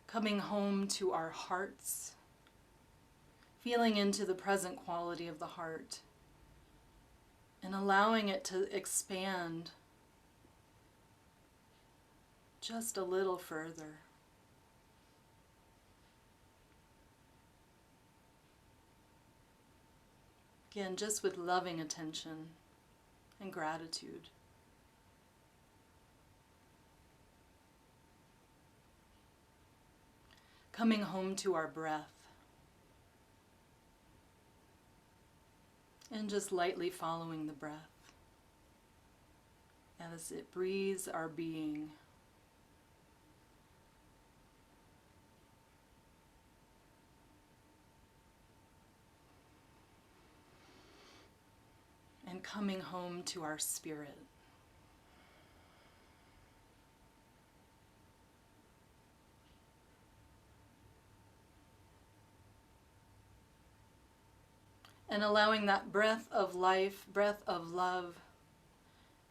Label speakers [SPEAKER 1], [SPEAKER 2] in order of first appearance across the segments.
[SPEAKER 1] Coming home to our hearts, feeling into the present quality of the heart, and allowing it to expand just a little further. Again, just with loving attention and gratitude. Coming home to our breath. And just lightly following the breath as it breathes our being. And coming home to our spirit. And allowing that breath of life, breath of love,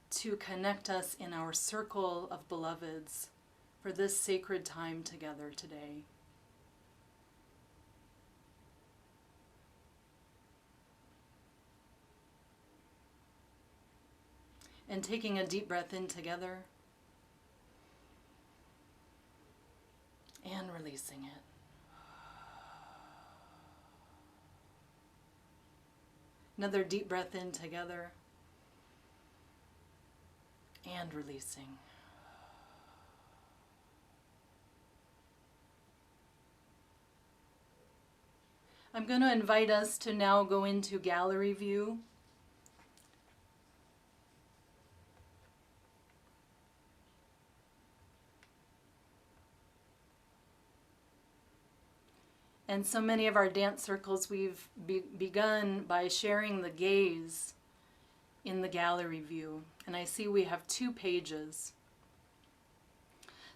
[SPEAKER 1] to connect us in our circle of beloveds for this sacred time together today. And taking a deep breath in together and releasing it. Another deep breath in together and releasing. I'm going to invite us to now go into gallery view. And so many of our dance circles, we've begun by sharing the gaze in the gallery view. And I see we have 2 pages.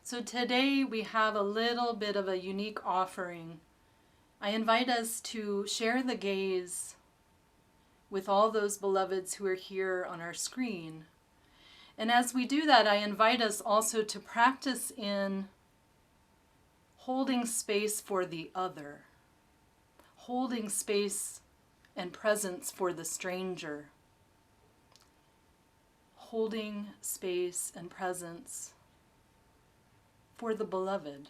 [SPEAKER 1] So today we have a little bit of a unique offering. I invite us to share the gaze with all those beloveds who are here on our screen. And as we do that, I invite us also to practice in holding space for the other, holding space and presence for the stranger, holding space and presence for the beloved.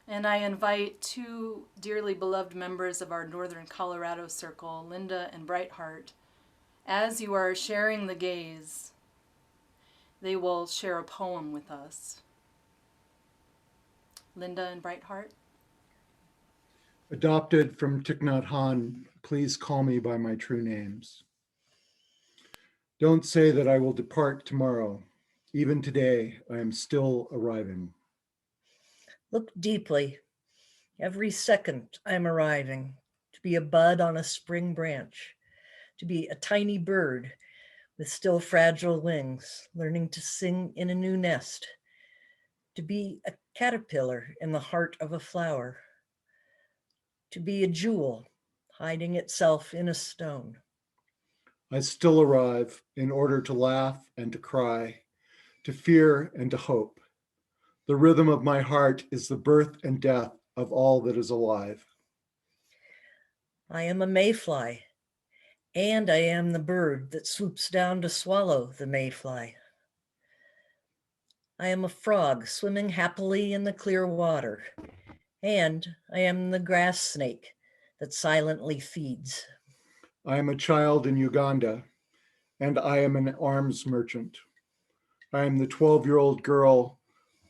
[SPEAKER 1] And I invite 2 dearly beloved members of our Northern Colorado Circle, Linda and Brightheart. As you are sharing the gaze, they will share a poem with us. Linda and Brightheart.
[SPEAKER 2] Adopted from Thich Nhat Hanh, please call me by my true names. Don't say that I will depart tomorrow. Even today, I am still arriving.
[SPEAKER 3] Look deeply. Every second I'm arriving, to be a bud on a spring branch, to be a tiny bird with still fragile wings, learning to sing in a new nest, to be a caterpillar in the heart of a flower, to be a jewel hiding itself in a stone.
[SPEAKER 2] I still arrive in order to laugh and to cry, to fear and to hope. The rhythm of my heart is the birth and death of all that is alive.
[SPEAKER 3] I am a mayfly, and I am the bird that swoops down to swallow the mayfly. I am a frog swimming happily in the clear water, and I am the grass snake that silently feeds.
[SPEAKER 2] I am a child in Uganda, and I am an arms merchant. I am the 12-year-old girl,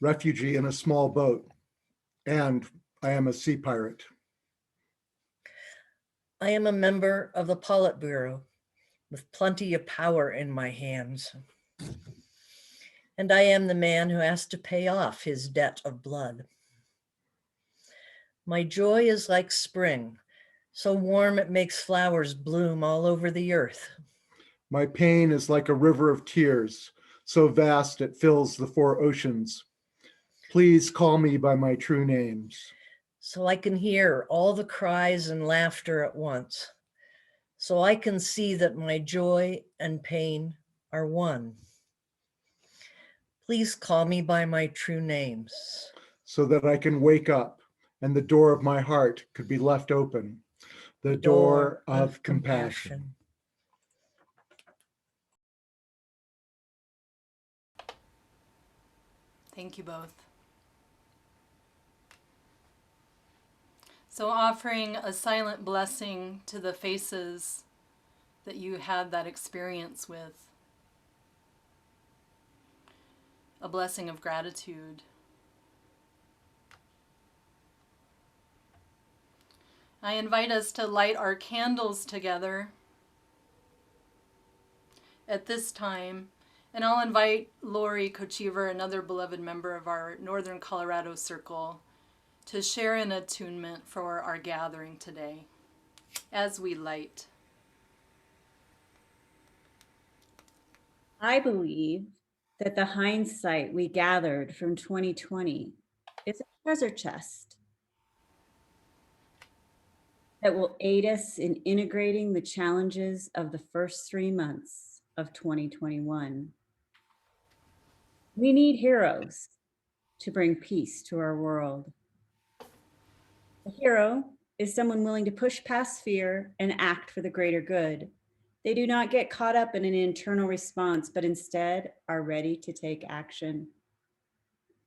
[SPEAKER 2] refugee in a small boat, and I am a sea pirate.
[SPEAKER 3] I am a member of the Politburo with plenty of power in my hands. And I am the man who has to pay off his debt of blood. My joy is like spring, so warm it makes flowers bloom all over the earth.
[SPEAKER 2] My pain is like a river of tears, so vast it fills the 4 oceans. Please call me by my true names.
[SPEAKER 3] So I can hear all the cries and laughter at once. So I can see that my joy and pain are one. Please call me by my true names.
[SPEAKER 2] so that I can wake up and the door of my heart could be left open, the door of compassion.
[SPEAKER 1] Thank you both. So, offering a silent blessing to the faces that you had that experience with, a blessing of gratitude. I invite us to light our candles together at this time, and I'll invite Lori Kochever, another beloved member of our Northern Colorado Circle, to share an attunement for our gathering today as we light.
[SPEAKER 4] I believe that the hindsight we gathered from 2020 is a treasure chest that will aid us in integrating the challenges of the first 3 months of 2021. We need heroes to bring peace to our world. A hero is someone willing to push past fear and act for the greater good. They do not get caught up in an internal response, but instead are ready to take action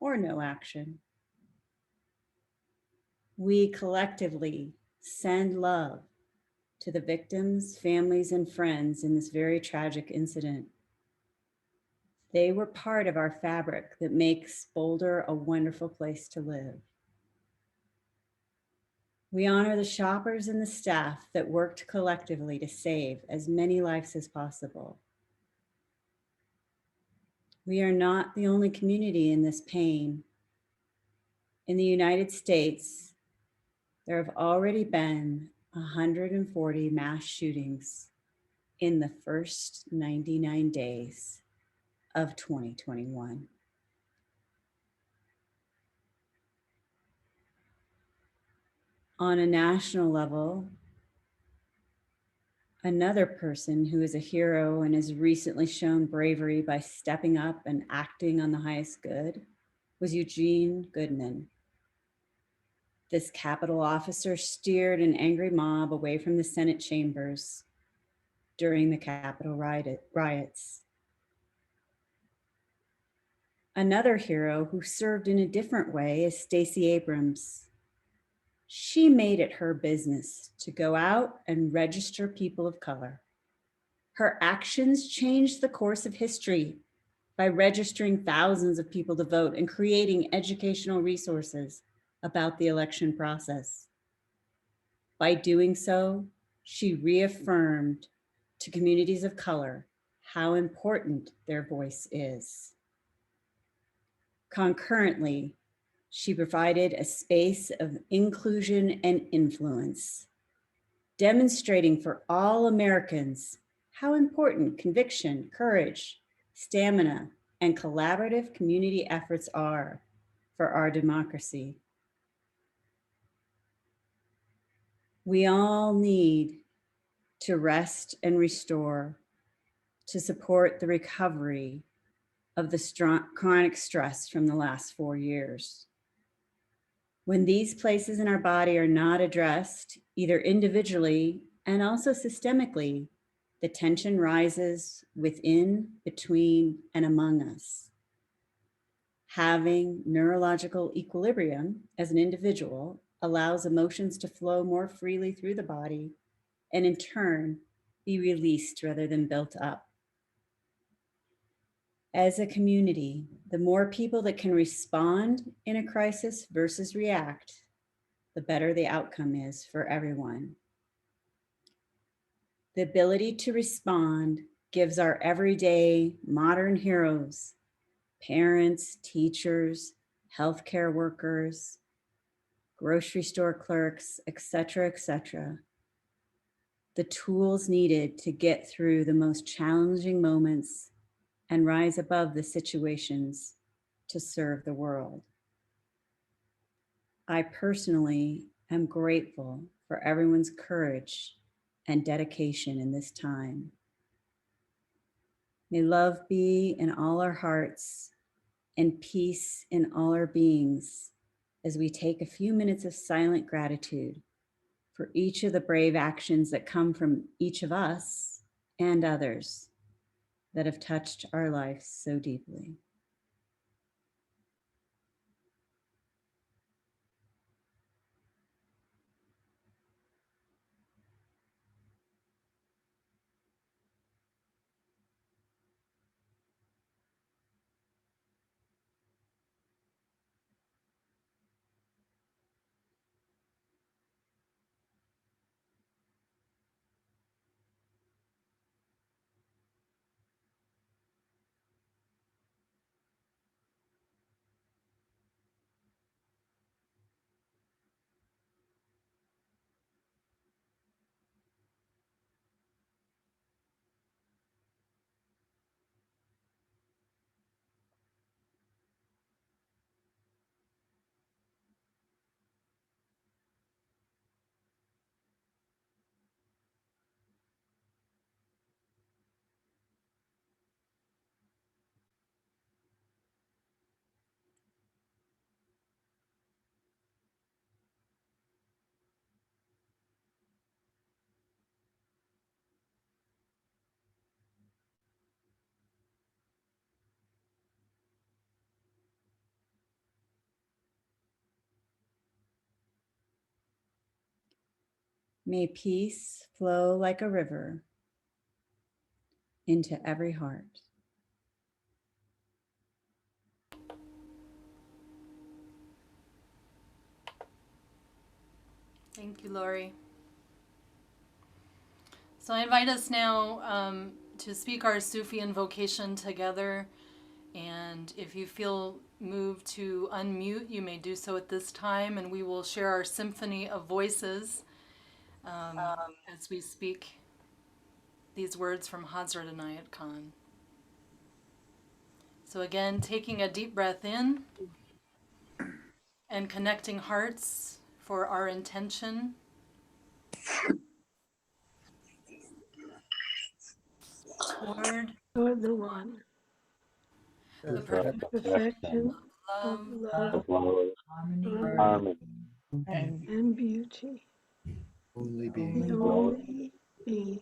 [SPEAKER 4] or no action. We collectively send love to the victims, families, and friends in this very tragic incident. They were part of our fabric that makes Boulder a wonderful place to live. We honor the shoppers and the staff that worked collectively to save as many lives as possible. We are not the only community in this pain. In the United States, there have already been 140 mass shootings in the first 99 days of 2021. On a national level, another person who is a hero and has recently shown bravery by stepping up and acting on the highest good was Eugene Goodman. This Capitol officer steered an angry mob away from the Senate chambers during the Capitol riots. Another hero who served in a different way is Stacey Abrams. She made it her business to go out and register people of color. Her actions changed the course of history by registering thousands of people to vote and creating educational resources about the election process. By doing so, she reaffirmed to communities of color how important their voice is. Concurrently, she provided a space of inclusion and influence, demonstrating for all Americans how important conviction, courage, stamina, and collaborative community efforts are for our democracy. We all need to rest and restore to support the recovery of the chronic stress from the last 4 years. When these places in our body are not addressed, either individually and also systemically, the tension rises within, between, and among us. Having neurological equilibrium as an individual allows emotions to flow more freely through the body and in turn be released rather than built up. As a community, the more people that can respond in a crisis versus react, the better the outcome is for everyone. The ability to respond gives our everyday modern heroes, parents, teachers, healthcare workers, grocery store clerks, et cetera, the tools needed to get through the most challenging moments and rise above the situations to serve the world. I personally am grateful for everyone's courage and dedication in this time. May love be in all our hearts and peace in all our beings as we take a few minutes of silent gratitude for each of the brave actions that come from each of us and others that have touched our lives so deeply. May peace flow like a river into every heart.
[SPEAKER 1] Thank you, Lori. So I invite us now to speak our Sufi invocation together. And if you feel moved to unmute, you may do so at this time, and we will share our symphony of voices as we speak these words from Hazrat Inayat Khan. So again, taking a deep breath in and connecting hearts for our intention. Toward
[SPEAKER 5] the one,
[SPEAKER 1] the
[SPEAKER 5] perfection
[SPEAKER 1] love,
[SPEAKER 5] of love,
[SPEAKER 6] harmony,
[SPEAKER 5] and beauty,
[SPEAKER 2] Only
[SPEAKER 5] the
[SPEAKER 2] being
[SPEAKER 5] only being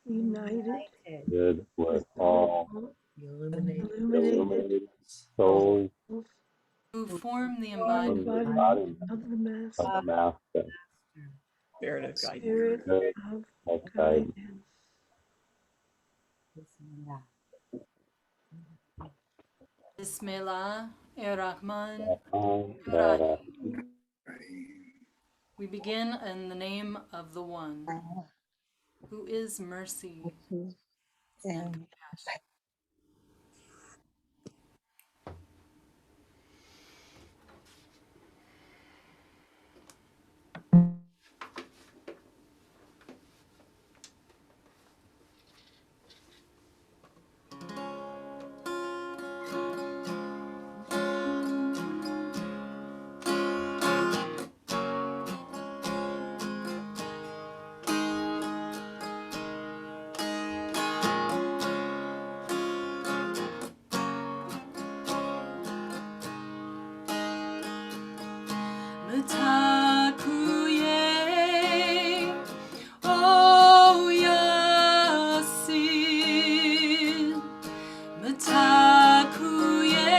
[SPEAKER 5] united,
[SPEAKER 6] good with all
[SPEAKER 3] Illuminate
[SPEAKER 5] illuminated
[SPEAKER 6] souls
[SPEAKER 1] who form the
[SPEAKER 6] from
[SPEAKER 1] embodiment
[SPEAKER 6] the
[SPEAKER 5] embodiment
[SPEAKER 6] body
[SPEAKER 5] of the Master,
[SPEAKER 6] of Master,
[SPEAKER 7] Spirit of guidance.
[SPEAKER 5] Spirit
[SPEAKER 6] Spirit
[SPEAKER 5] of
[SPEAKER 6] of guidance.
[SPEAKER 5] guidance.
[SPEAKER 1] Bismillah ar-Rahman.
[SPEAKER 6] Rahim.
[SPEAKER 1] We begin in the name of the One, who is mercy and compassion. Mitakuye, O Yasin. Mitakuye,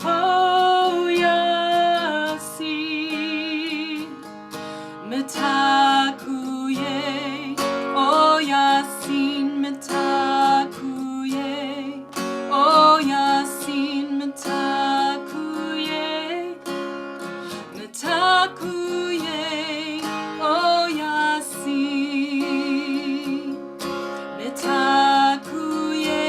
[SPEAKER 1] O Yasin. Mitakuye, O Yasin. Mitakuye, O Yasin. Mitakuye. Mitakuye, O Yasin. Mitakuye,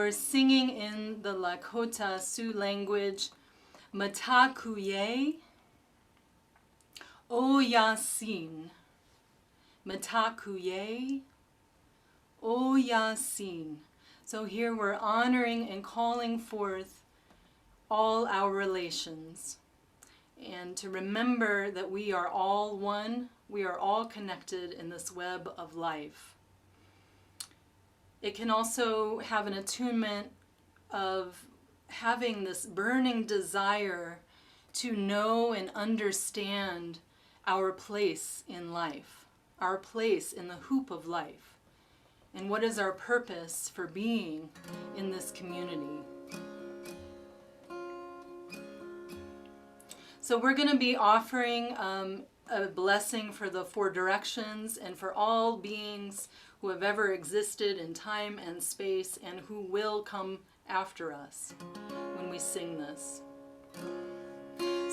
[SPEAKER 1] we're singing in the Lakota Sioux language, Matakuye Oyasin. Matakuye Oyasin. So here we're honoring and calling forth all our relations. And to remember that we are all one, we are all connected in this web of life. It can also have an attunement of having this burning desire to know and understand our place in life, our place in the hoop of life, and what is our purpose for being in this community. So we're going to be offering a blessing for the 4 directions and for all beings who have ever existed in time and space and who will come after us when we sing this.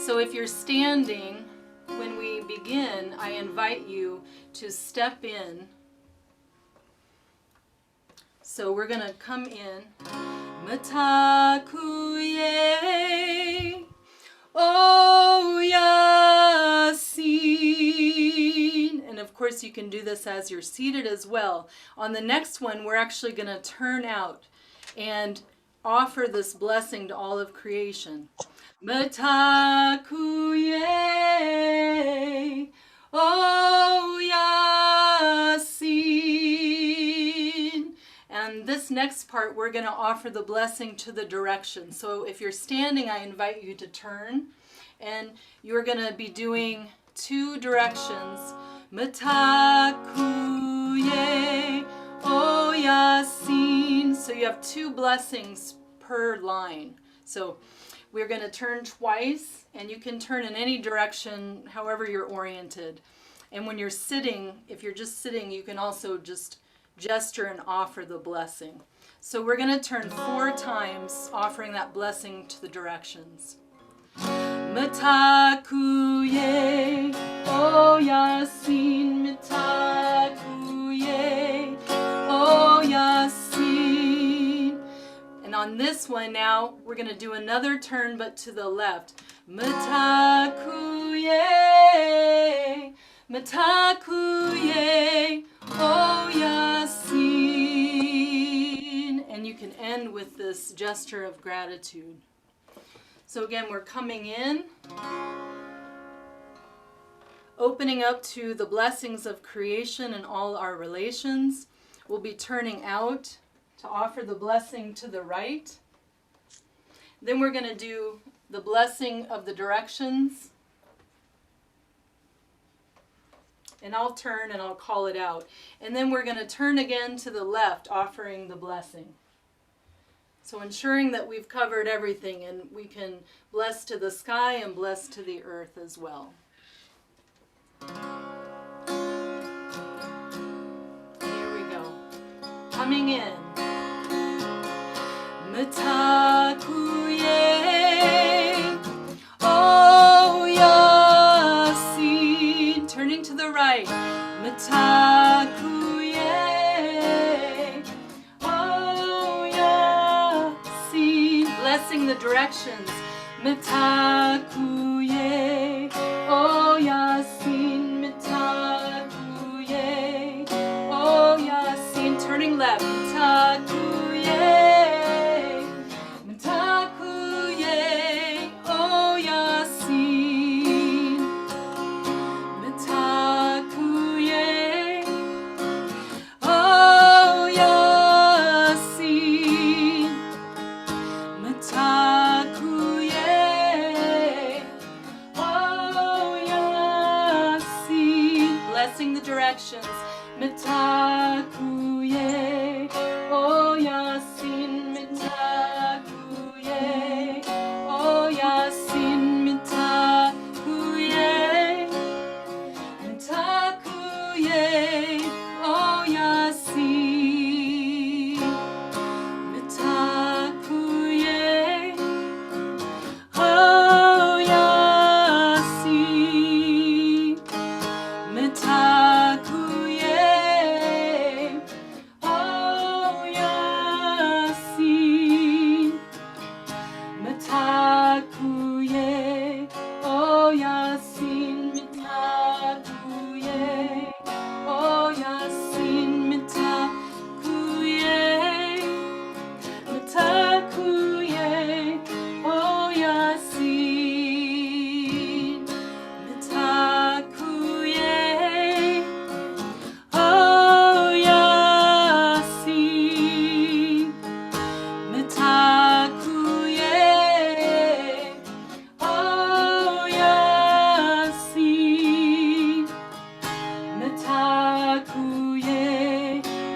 [SPEAKER 1] So if you're standing, when we begin, I invite you to step in. So we're going to come in. Matakuye Oyasin. And of course you can do this as you're seated as well. On the next one, we're actually going to turn out and offer this blessing to all of creation. Matakuye Oyasin. And this next part, we're going to offer the blessing to the direction. So if you're standing, I invite you to turn. And you're going to be doing 2 directions. Matakuye Oyasin. So you have 2 blessings per line. So we're going to turn twice, and you can turn in any direction, however you're oriented. And when you're sitting, if you're just sitting, you can also just gesture and offer the blessing. So we're going to turn 4 times, offering that blessing to the directions. Matakuye Oyasin, Matakuye Oyasin. And on this one now, we're going to do another turn, but to the left. Matakuye, Matakuye Oyasin. And you can end with this gesture of gratitude. So again, we're coming in, opening up to the blessings of creation and all our relations. We'll be turning out to offer the blessing to the right. Then we're going to do the blessing of the directions. And I'll turn and I'll call it out. And then we're going to turn again to the left, offering the blessing. So ensuring that we've covered everything and we can bless to the sky and bless to the earth as well. Here we go. Coming in. Matakuye Oyasin. Turning to the right. Matakuye blessing the directions. Matakuye Oyasin, Matakuye Oyasin. Turning left. Matakuye, Matakuye Oyasin, Matakuye Oyasin. Matakuye Oyasin. Blessing the directions. Matakuye Oyasin, Matakuye Oyasin, Matakuye, Matakuye Oyasin. Matakuye Oyasin. Matakuye Yasin mitakuye, oh Yasin mitakuye, mitakuye, oh Yasin mitakuye, oh Yasin mitakuye, oh Yasin mitakuye,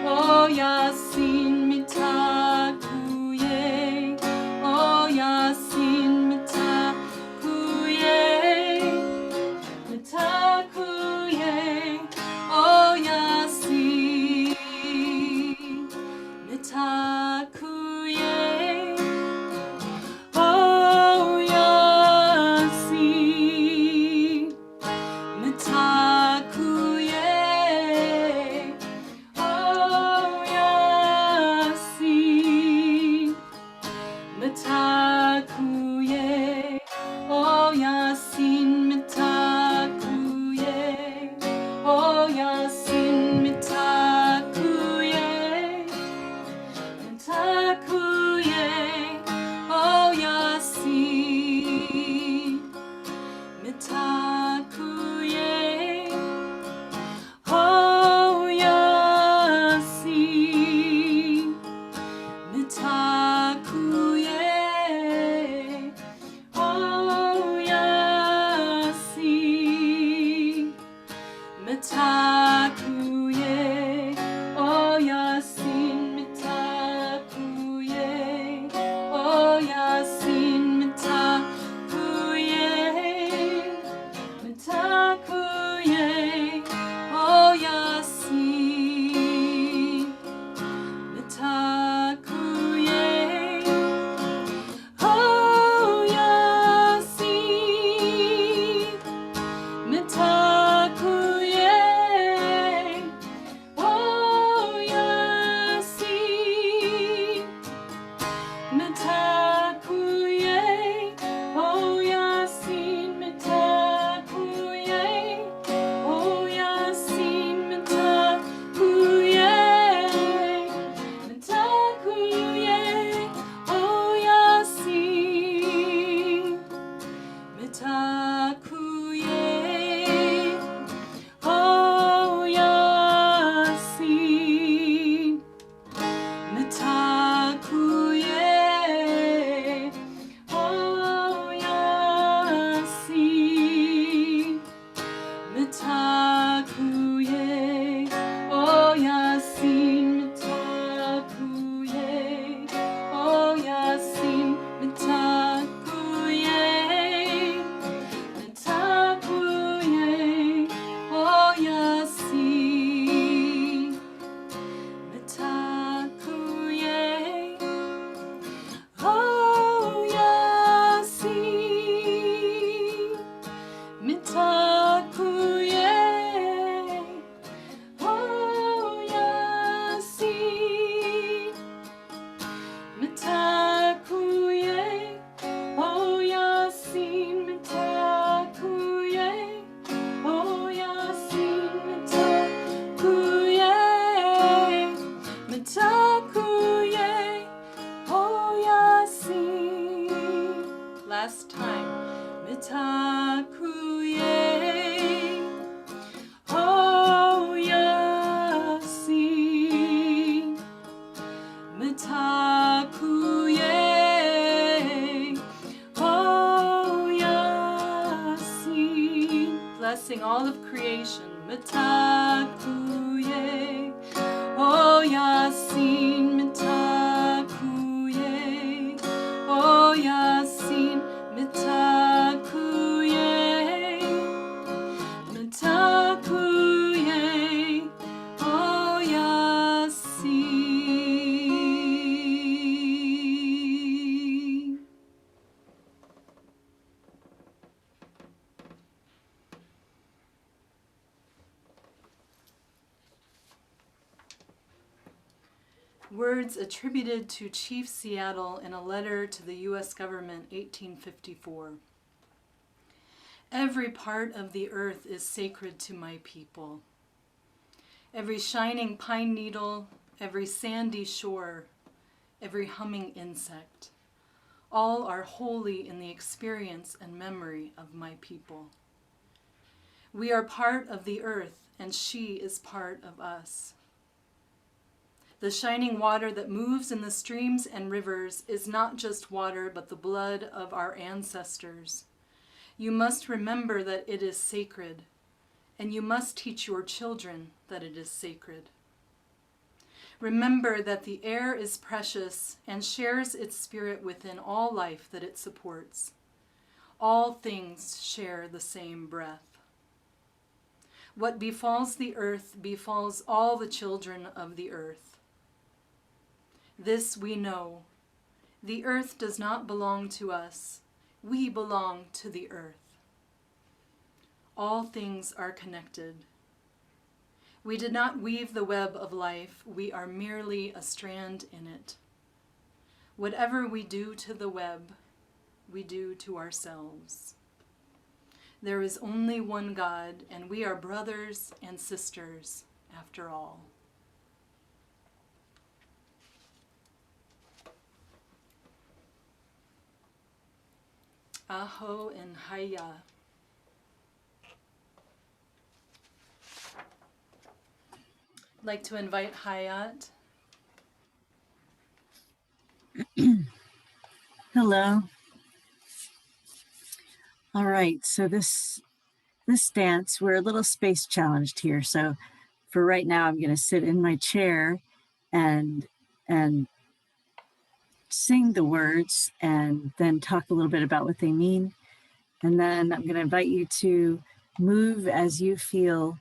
[SPEAKER 1] oh Yasin mitakuye, oh Yasin mitakuye, mitakuye, oh Yasin mitakuye, oh Yasin mitakuye, oh Yasin mitakuye, oh Yasin mitakuye, oh Yasin mitakuye, mitakuye, oh Yasin mitakuye, oh Yasin mitakuye, oh Yasin mitakuye, oh Yasin mitakuye, oh Yasin mitakuye, mitakuye, oh Yasin mitakuye, oh Yasin mitakuye, oh Yasin mitakuye, oh Yasin mitakuye, oh Yasin mitakuye, mitakuye, oh Yasin mitakuye, oh Yasin mitakuye, oh Yasin mitakuye, oh Yasin mitakuye, oh Yasin mitakuye, mitakuye, oh Yasin mitakuye, oh Yasin mitakuye, oh Yasin mitakuye, oh Yasin mitakuye, oh Yasin mitakuye, mitakuye, oh Yasin. Last time. Mitakuye, oh Yasin mitakuye, oh Yasin. Blessing all of creation. Mitakuye, oh Yasin mitakuye, oh Yasin mitakuye, mitakuye, oh Yasin. Words attributed to Chief Seattle in a letter to the U.S. government, 1854. Every part of the earth is sacred to my people. Every shining pine needle, every sandy shore, every humming insect, all are holy in the experience and memory of my people. We are part of the earth, and she is part of us. The shining water that moves in the streams and rivers is not just water, but the blood of our ancestors. You must remember that it is sacred, and you must teach your children that it is sacred. Remember that the air is precious and shares its spirit within all life that it supports. All things share the same breath. What befalls the earth befalls all the children of the earth. This we know. The earth does not belong to us. We belong to the earth. All things are connected. We did not weave the web of life. We are merely a strand in it. Whatever we do to the web, we do to ourselves. There is only one God, and we are brothers and sisters after all. Aho and Haya. I'd like to invite Hayat.
[SPEAKER 8] Hello. All right, so this dance, we're a little space challenged here. So for right now, I'm going to sit in my chair and sing the words and then talk a little bit about what they mean. And then I'm going to invite you to move as you feel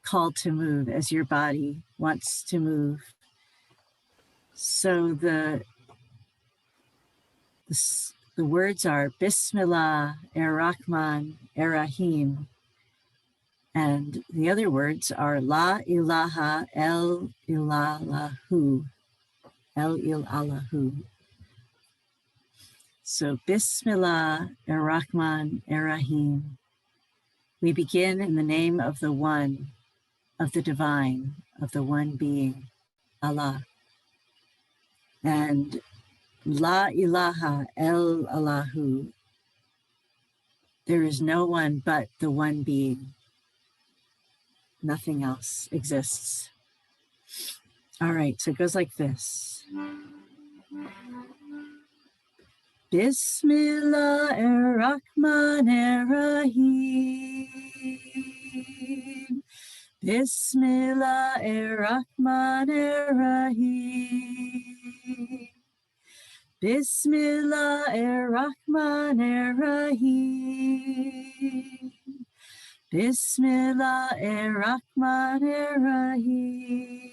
[SPEAKER 8] called to move, as your body wants to move. So the words are Bismillah, Ar-Rahman, Ar-Rahim. And the other words are La ilaha el ilallahu, el ilallahu. So Bismillah, Ar-Rahman, Ar-Rahim. We begin in the name of the one, of the divine, of the one being, Allah. And La ilaha el Allahu. There is no one but the one being. Nothing else exists. All right, so it goes like this. Bismillah ar-Rahman ar-Rahim. Bismillah ar-Rahman ar-Rahim. Bismillah ar-Rahman ar-Rahim. Bismillah ar-Rahman ar-Rahim.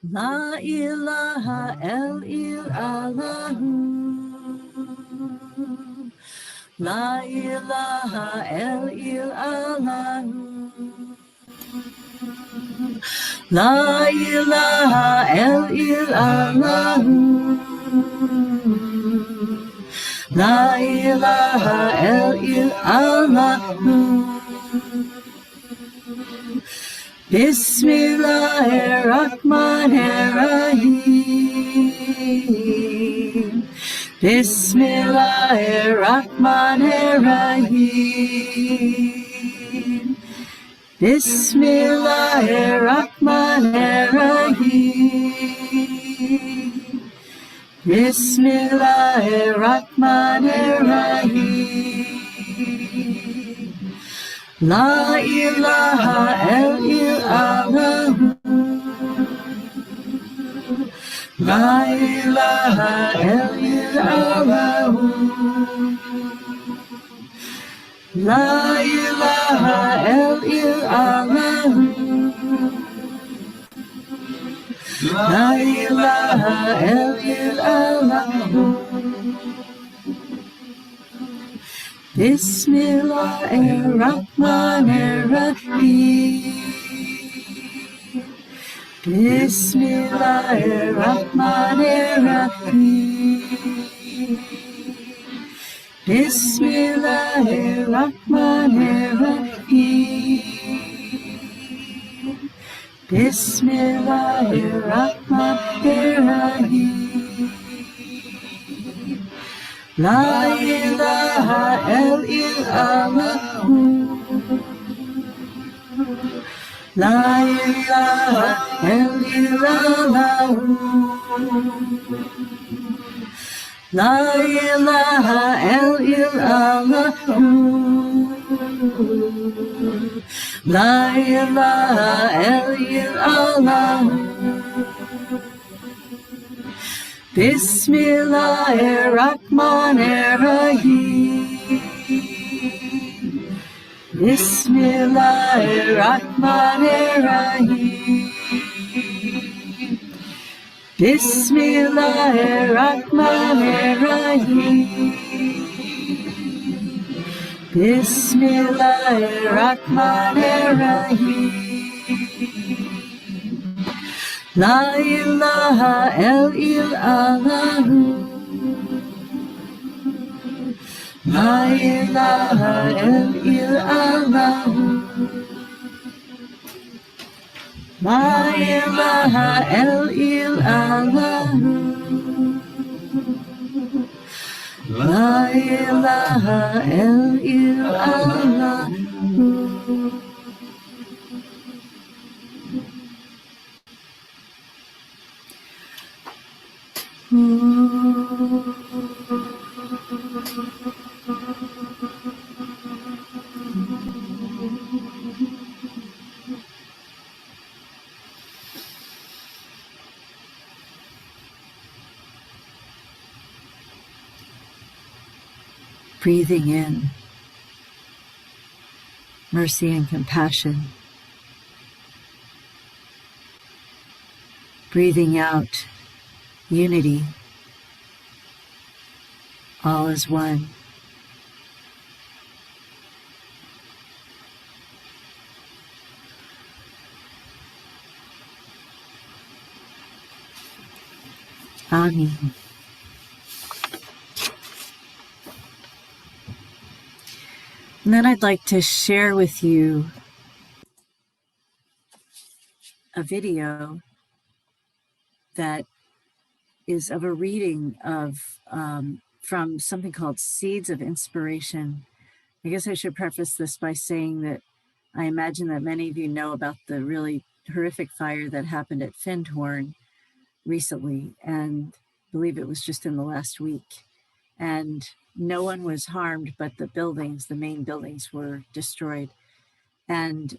[SPEAKER 8] La ilaha el ilallahu. La ilaha el ilallahu. La ilaha el ilallahu. La ilaha el ilallahu. Bismillahirrahmanirrahim. Bismillahirrahmanirrahim. Bismillahirrahmanirrahim. Bismillahirrahmanirrahim. La ilaha illallahu. La ilaha illallahu. La ilaha illallahu. La ilaha illallahu. Bismillahirrahmanirrahim. Bismillahirrahmanirrahim. Bismillahirrahmanirrahim. Bismillahirrahmanirrahim. La ilaha illallah. La ilaha illallah. La ilaha illallah. La ilaha illallah. Bismillahirrahmanirrahim. Bismillahirrahmanirrahim. Bismillahirrahmanirrahim. Bismillahirrahmanirrahim. La ilaha illallah. La ilaha illallah. La ilaha illallah. La ilaha illallah. Breathing in mercy and compassion. Breathing out unity. All is one. Amen. And then I'd like to share with you a video that is of a reading of from something called Seeds of Inspiration. I guess I should preface this by saying that I imagine that many of you know about the really horrific fire that happened at Findhorn recently, and I believe it was just in the last week. And no one was harmed, but the buildings, the main buildings, were destroyed. And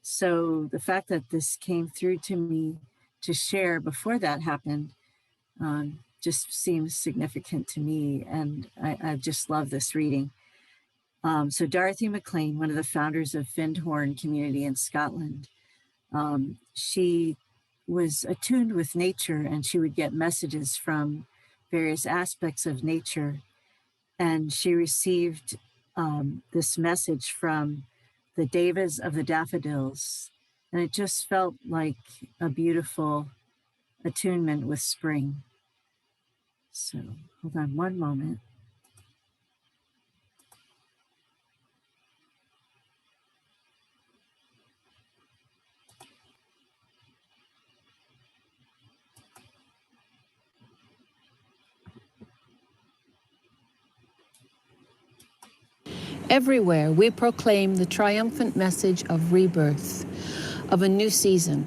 [SPEAKER 8] so the fact that this came through to me to share before that happened just seems significant to me. And I just love this reading. So Dorothy McLean, one of the founders of Findhorn community in Scotland, she was attuned with nature, and she would get messages from various aspects of nature. And she received this message from the Devas of the daffodils. And it just felt like a beautiful attunement with spring. So hold on one moment.
[SPEAKER 9] Everywhere we proclaim the triumphant message of rebirth, of a new season.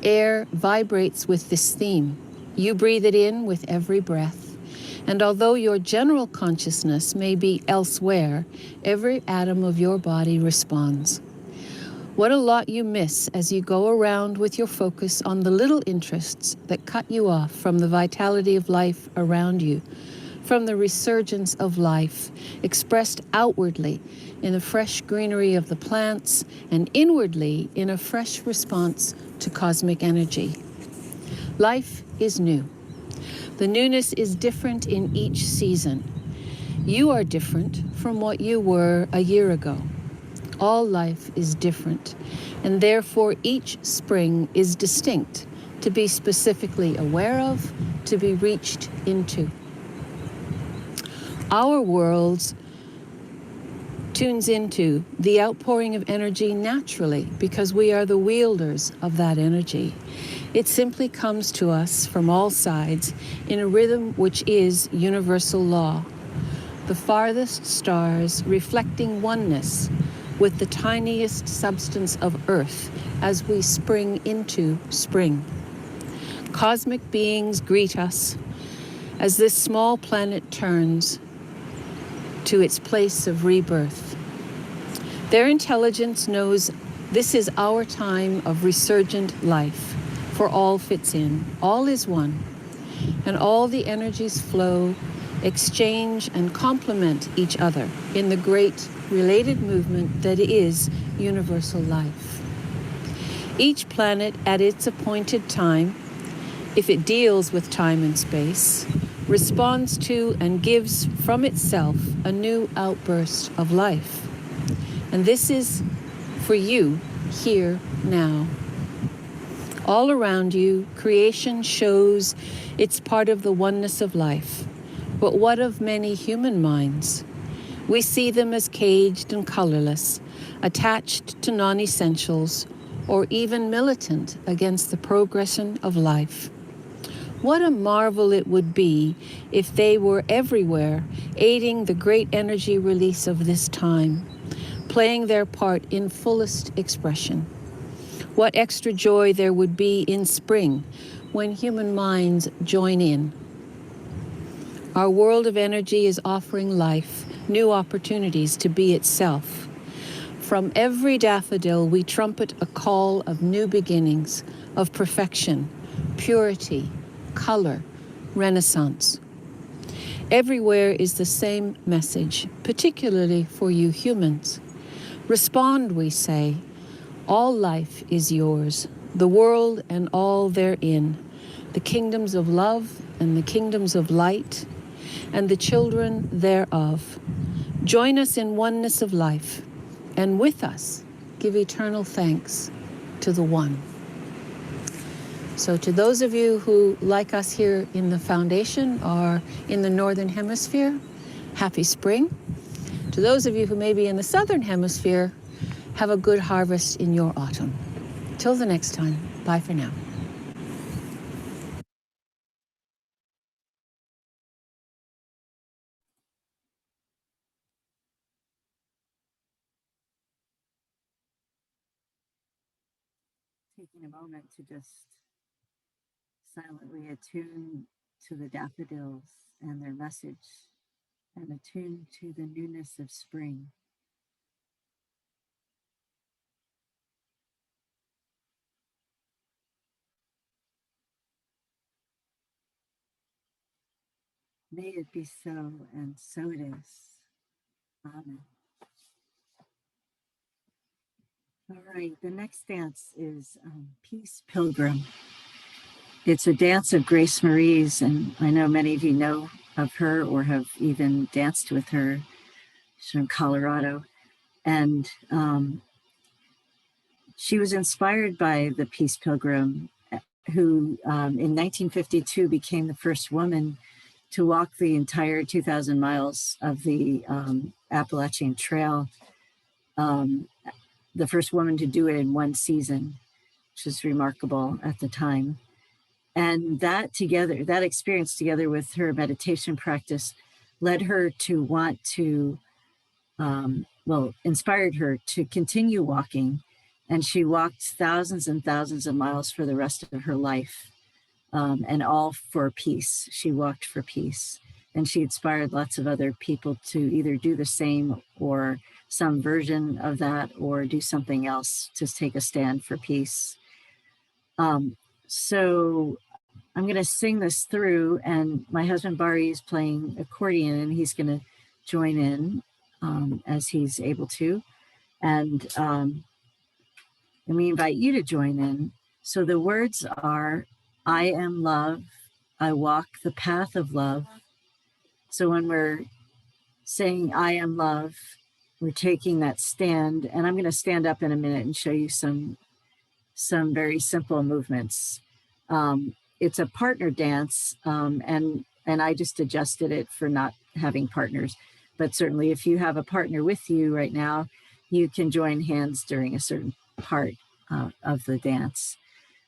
[SPEAKER 9] Air vibrates with this theme. You breathe it in with every breath. And although your general consciousness may be elsewhere, every atom of your body responds. What a lot you miss as you go around with your focus on the little interests that cut you off from the vitality of life around you, from the resurgence of life, expressed outwardly in the fresh greenery of the plants and inwardly in a fresh response to cosmic energy. Life is new. The newness is different in each season. You are different from what you were a year ago. All life is different, and therefore each spring is distinct, to be specifically aware of, to be reached into. Our world tunes into the outpouring of energy naturally because we are the wielders of that energy. It simply comes to us from all sides in a rhythm which is universal law. The farthest stars reflecting oneness with the tiniest substance of Earth as we spring into spring. Cosmic beings greet us as this small planet turns to its place of rebirth. Their intelligence knows this is our time of resurgent life, for all fits in, all is one, and all the energies flow, exchange, and complement each other in the great related movement that is universal life. Each planet at its appointed time, if it deals with time and space, responds to and gives from itself a new outburst of life. And this is for you here now. All around you, creation shows it's part of the oneness of life. But what of many human minds? We see them as caged and colorless, attached to non-essentials, or even militant against the progression of life. What a marvel it would be if they were everywhere, aiding the great energy release of this time, playing their part in fullest expression. What extra joy there would be in spring when human minds join in. Our world of energy is offering life new opportunities to be itself. From every daffodil, we trumpet a call of new beginnings, of perfection, purity, color, renaissance. Everywhere is the same message, particularly for you humans. Respond, we say. All life is yours, the world and all therein, the kingdoms of love and the kingdoms of light, and the children thereof. Join us in oneness of life, and with us give eternal thanks to the One. So to those of you who, like us here in the Foundation, are in the Northern Hemisphere, happy spring. To those of you who may be in the Southern Hemisphere, have a good harvest in your autumn. Till the next time, bye for now.
[SPEAKER 8] Taking a moment to just silently attune to the daffodils and their message, and attune to the newness of spring. May it be so, and so it is. Amen. All right, the next dance is Peace Pilgrim. It's a dance of Grace Marie's, and I know many of you know of her or have even danced with her. She's from Colorado. And she was inspired by the Peace Pilgrim, who in 1952 became the first woman to walk the entire 2,000 miles of the Appalachian Trail. The first woman to do it in one season, which is remarkable at the time. And that together, that experience together with her meditation practice led her to want to, inspired her to continue walking. And she walked thousands and thousands of miles for the rest of her life, and all for peace. She walked for peace. And she inspired lots of other people to either do the same or some version of that, or do something else to take a stand for peace. So I'm going to sing this through, and my husband Barry is playing accordion, and he's going to join in as he's able to. And we invite you to join in. So the words are, I am love, I walk the path of love. So when we're saying I am love, we're taking that stand, and I'm going to stand up in a minute and show you some very simple movements. It's a partner dance, and I just adjusted it for not having partners. But certainly if you have a partner with you right now, you can join hands during a certain part of the dance.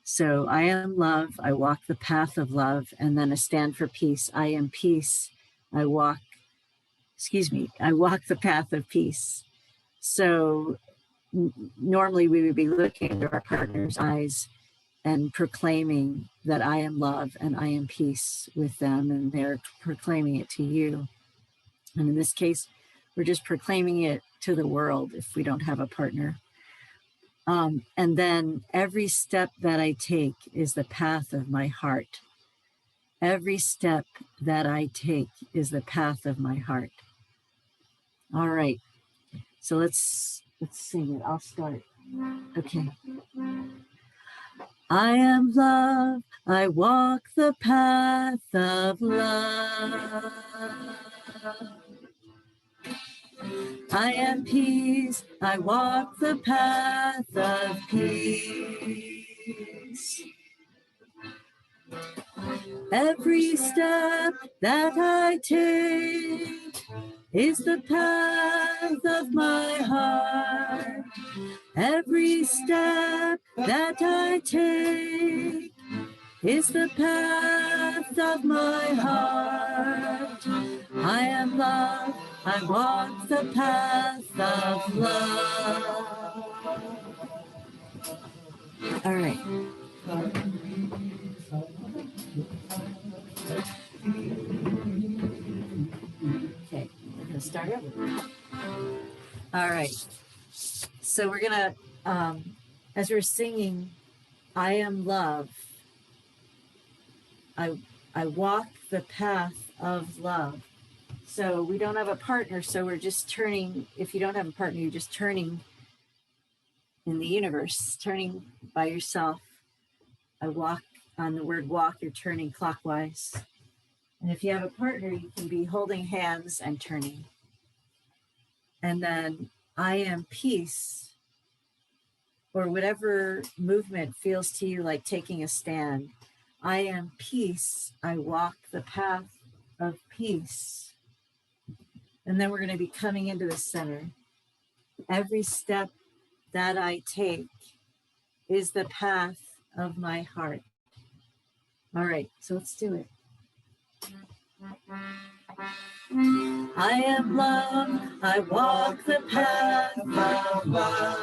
[SPEAKER 8] So I am love, I walk the path of love, and then a stand for peace. I am peace, I walk the path of peace. So normally we would be looking into our partner's eyes and proclaiming that I am love and I am peace with them, and they're proclaiming it to you. And in this case, we're just proclaiming it to the world if we don't have a partner. And then every step that I take is the path of my heart. Every step that I take is the path of my heart. All right. So let's sing it. I'll start. Okay. I am love. I walk the path of love. I am peace, I walk the path of peace. Every step that I take is the path of my heart. Every step that I take is the path of my heart. I am love, I walk the path of love. All right. Okay, we're gonna start over. All right. So we're gonna, as we're singing, I am love, I walk the path of love. So we don't have a partner, so we're just turning. If you don't have a partner, you're just turning in the universe, turning by yourself. I walk on the word walk, you're turning clockwise. And if you have a partner, you can be holding hands and turning. And then I am peace, or whatever movement feels to you like taking a stand. I am peace, I walk the path of peace. And then we're going to be coming into the center. Every step that I take is the path of my heart. All right, so let's do it. I am love, I walk the path of love.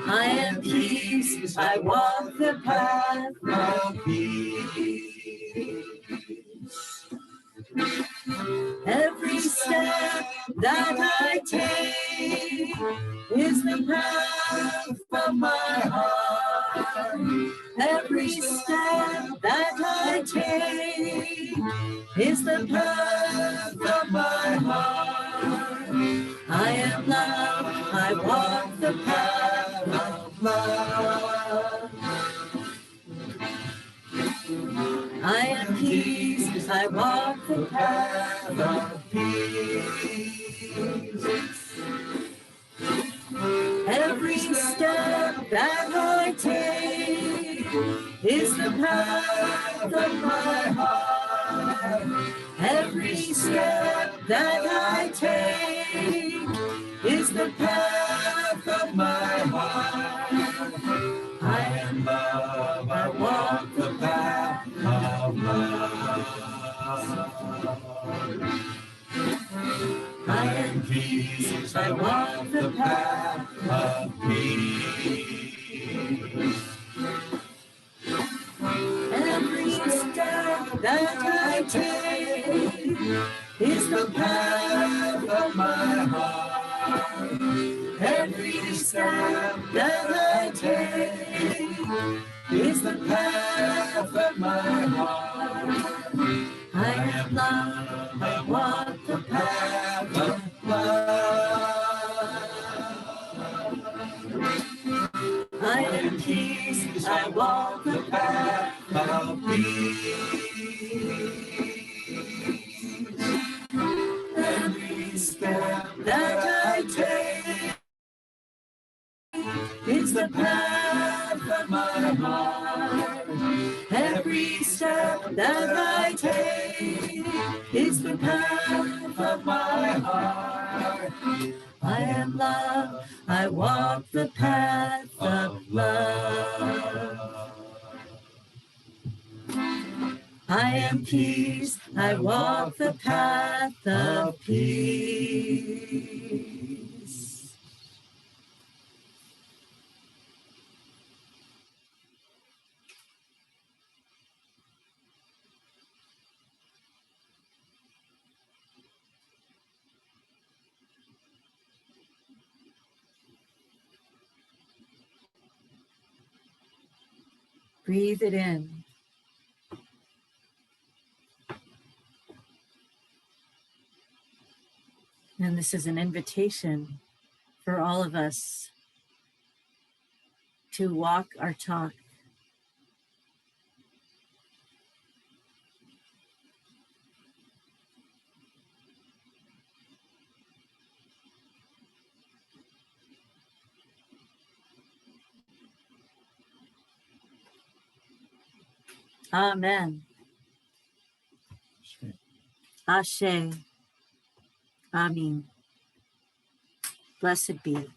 [SPEAKER 8] I am peace, I walk the path of peace. Every step that I take is the path of my heart. Every step that I take is the path of my heart. I am love, I walk the path of love. I am peace, I walk the path of peace. Every step that I take is the path of my heart. Every step that I take is the path of my heart. I am love, I walk the path of love. I am peace, I walk the path of peace. Every step that I take is the path of my heart. Every step that I take is the path of my heart. I am love, I walk the path of love. I am peace, I walk the path of peace. Every step that I take is the path of my heart. Every step that I take is the path of my heart. I am love, I walk the path of love. I am peace, I walk the path of peace. Breathe it in. And this is an invitation for all of us to walk our talk. Amen. Ashe. Amen. Blessed be.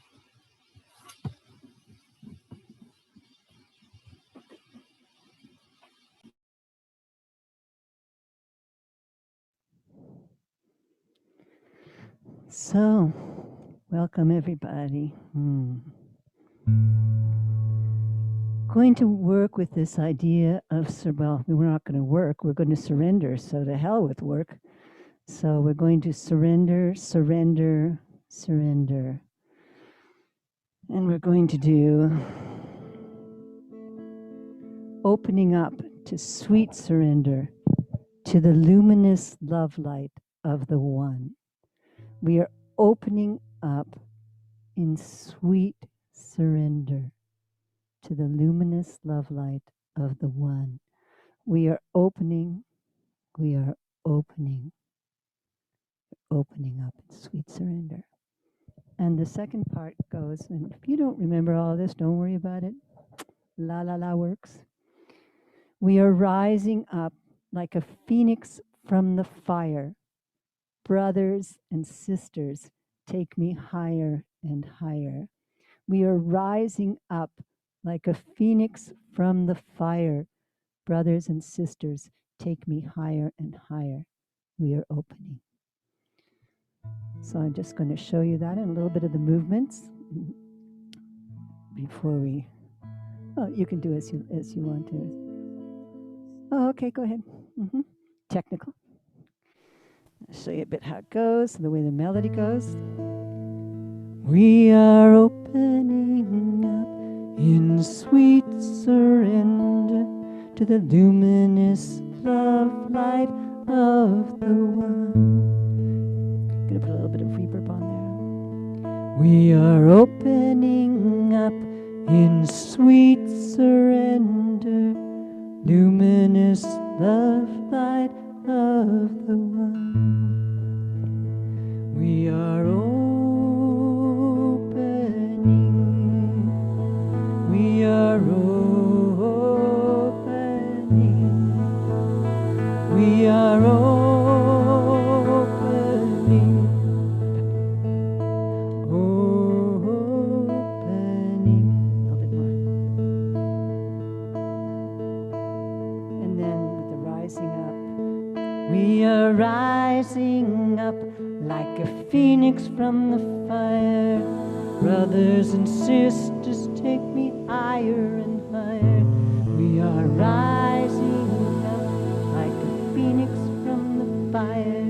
[SPEAKER 10] So, welcome everybody. Going to work with this idea of, well, we're not going to work, we're going to surrender, so to hell with work. So we're going to surrender, surrender, surrender. And we're going to do opening up to sweet surrender to the luminous love light of the One. We are opening up in sweet surrender to the luminous love light of the One. We are opening opening up in sweet surrender. And the second part goes, and if you don't remember all this, don't worry about it. La la la works. We are rising up like a phoenix from the fire. Brothers and sisters, take me higher and higher. We are rising up like a phoenix from the fire. Brothers and sisters, take me higher and higher. We are opening. So I'm just going to show you that and a little bit of the movements before we, oh, you can do as you want to. Oh, okay, go ahead. Technical. I'll show you a bit how it goes, the way the melody goes. We are opening up in sweet surrender to the luminous love light of the One. Gonna put a little bit of reverb on there. We are opening up in sweet surrender, luminous love light of the One. We are opening. We are opening. We are opening. Rising up like a phoenix from the fire. Brothers and sisters, take me higher and higher. We are rising up like a phoenix from the fire.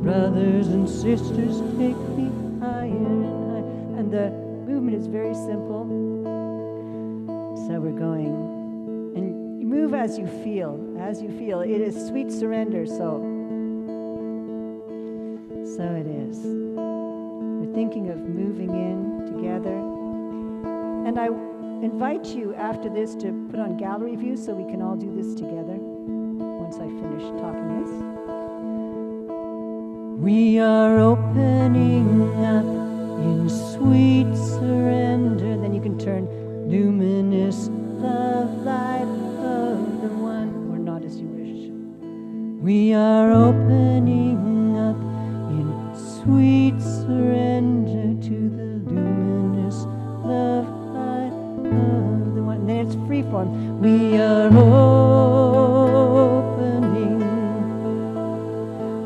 [SPEAKER 10] Brothers and sisters, take me higher and higher. And the movement is very simple. So we're going, and you move as you feel. As you feel. It is sweet surrender, so it is. We're thinking of moving in together. And I invite you after this to put on gallery view so we can all do this together once I finish talking this. We are opening up in sweet surrender. Then you can turn luminous love light of the One. We are opening up in sweet surrender to the luminous love light of the one. And then it's freeform. We are opening.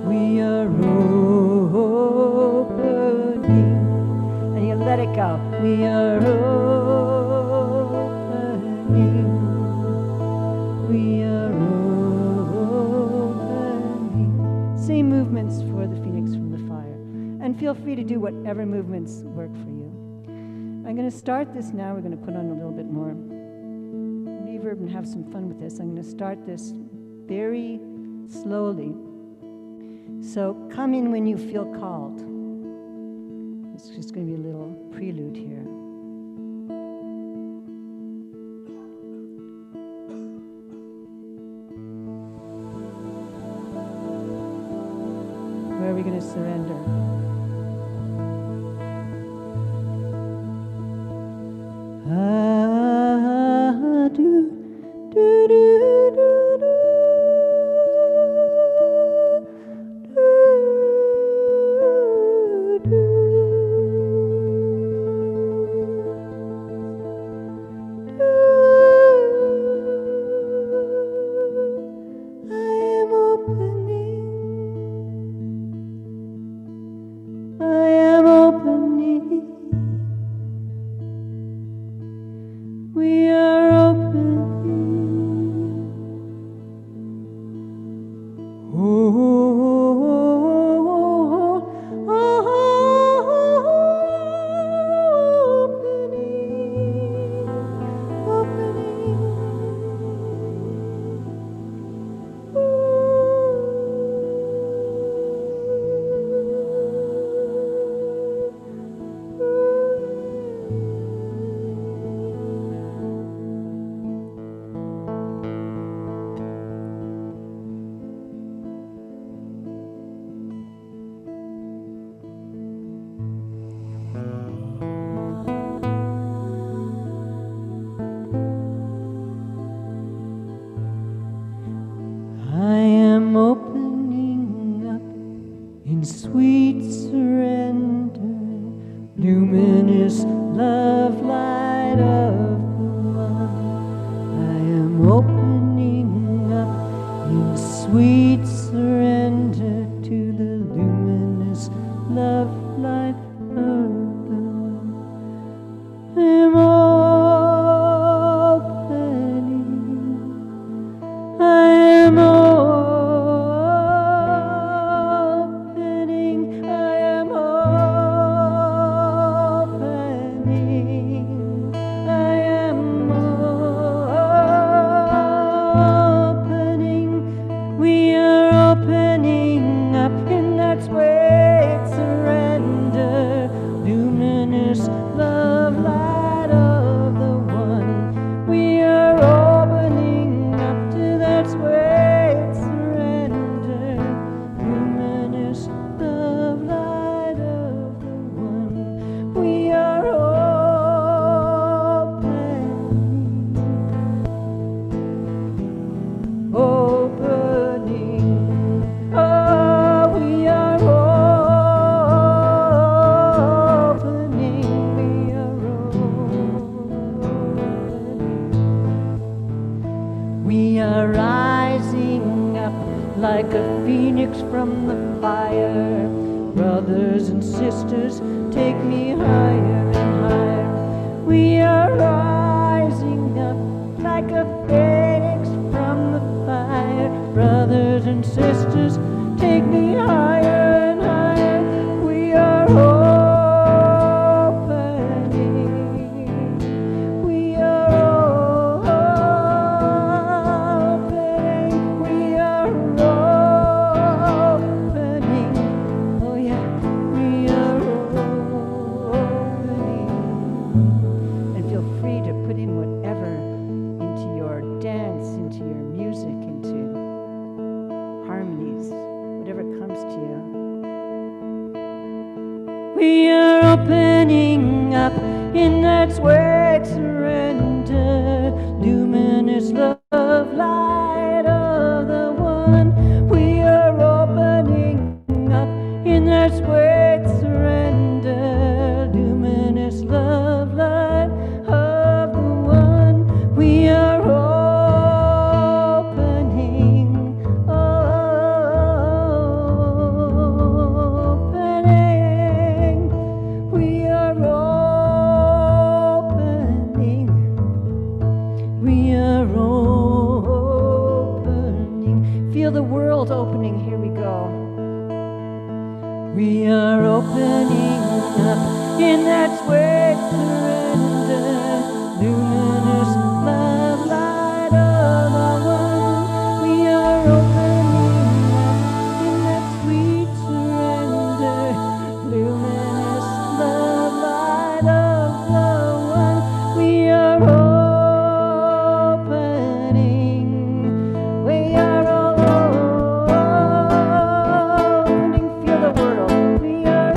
[SPEAKER 10] We are opening. And you let it go. We are opening. We are opening. Same movements for the phoenix from the fire. And feel free to do whatever movements work for you. I'm going to start this now. We're going to put on a little bit more reverb and have some fun with this. I'm going to start this very slowly. So come in when you feel called. It's just going to be a little prelude here. Where are we going to surrender? Ah, do, do, do, do, do, do, do. I am opening. I am opening. We are opening. Oh, I am opening up in sweet surrender, luminous love light of the one. I am opening up in sweet surrender to the luminous love light of the one. I am opening. I am opening. I am opening. I am opening. We are opening up in that sweet surrender, luminous love light of the one. We are opening up to that sweet surrender, luminous love light of the one. We are opening, opening. Oh, we are opening. We are opening. We are rising up like a phoenix from the fire. Brothers and sisters, take me higher and higher. We are rising up like a phoenix from the fire. Brothers and sisters, take me higher and higher. We are opening. We are opening. We are opening. Oh yeah, we are opening. And feel free to put in whatever into your dance, into your music, into harmonies, whatever comes to you. We are opening up in that sweet surrender, luminous love light of the one. We great surrender, luminous love light of the one we are opening, opening, we are opening, we are opening. Feel the world opening. Here we go. We are opening up in that sweet surrender, luminous love light of our one. We are opening up in that sweet surrender, luminous love light of the one. We are opening. We are all opening. Feel the world. We are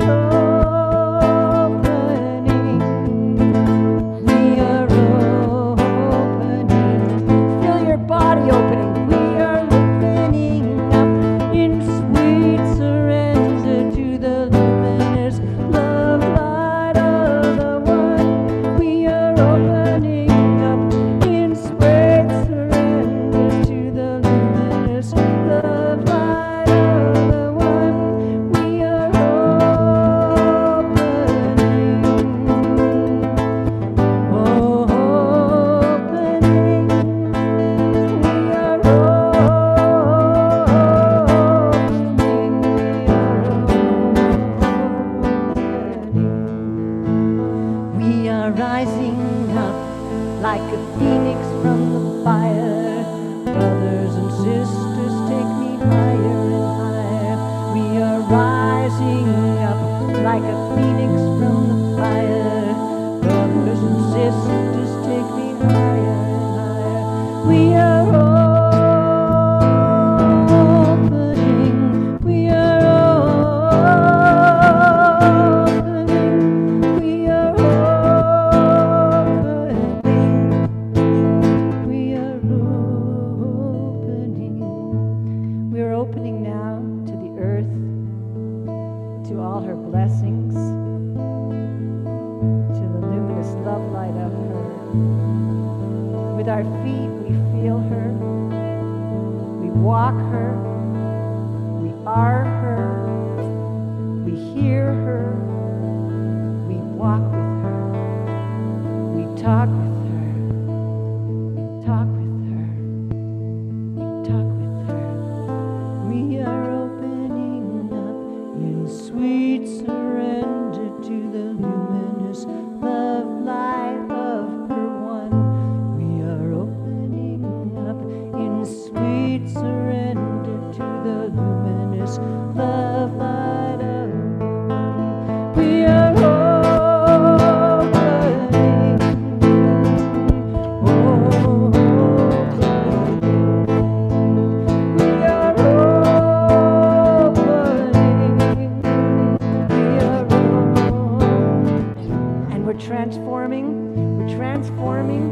[SPEAKER 10] opening. We are opening. Feel your body opening. We are opening up in sweet surrender to the luminous love light of the one. We are opening up in sweet surrender to the luminous love light of the one. We are opening. We are opening. We are rising up like a phoenix from the fire. Brothers and sisters, take me higher and higher. We are rising up like a phoenix from the fire. Brothers and sisters, take me higher and higher. We are opening. We are opening. We are opening. We are opening. We are opening now to the earth, to all her blessings, to the luminous love light of her. With our feet, we feel her, we walk her, we are her, we hear her, we walk with her, we talk with her, we talk with her, we talk with her. We are opening up in sweet surrender to the luminous love light of her one. We are opening up in sweet surrender to the luminous love light of the one. We are opening. We are opening. We are opening. And we're transforming. We're transforming.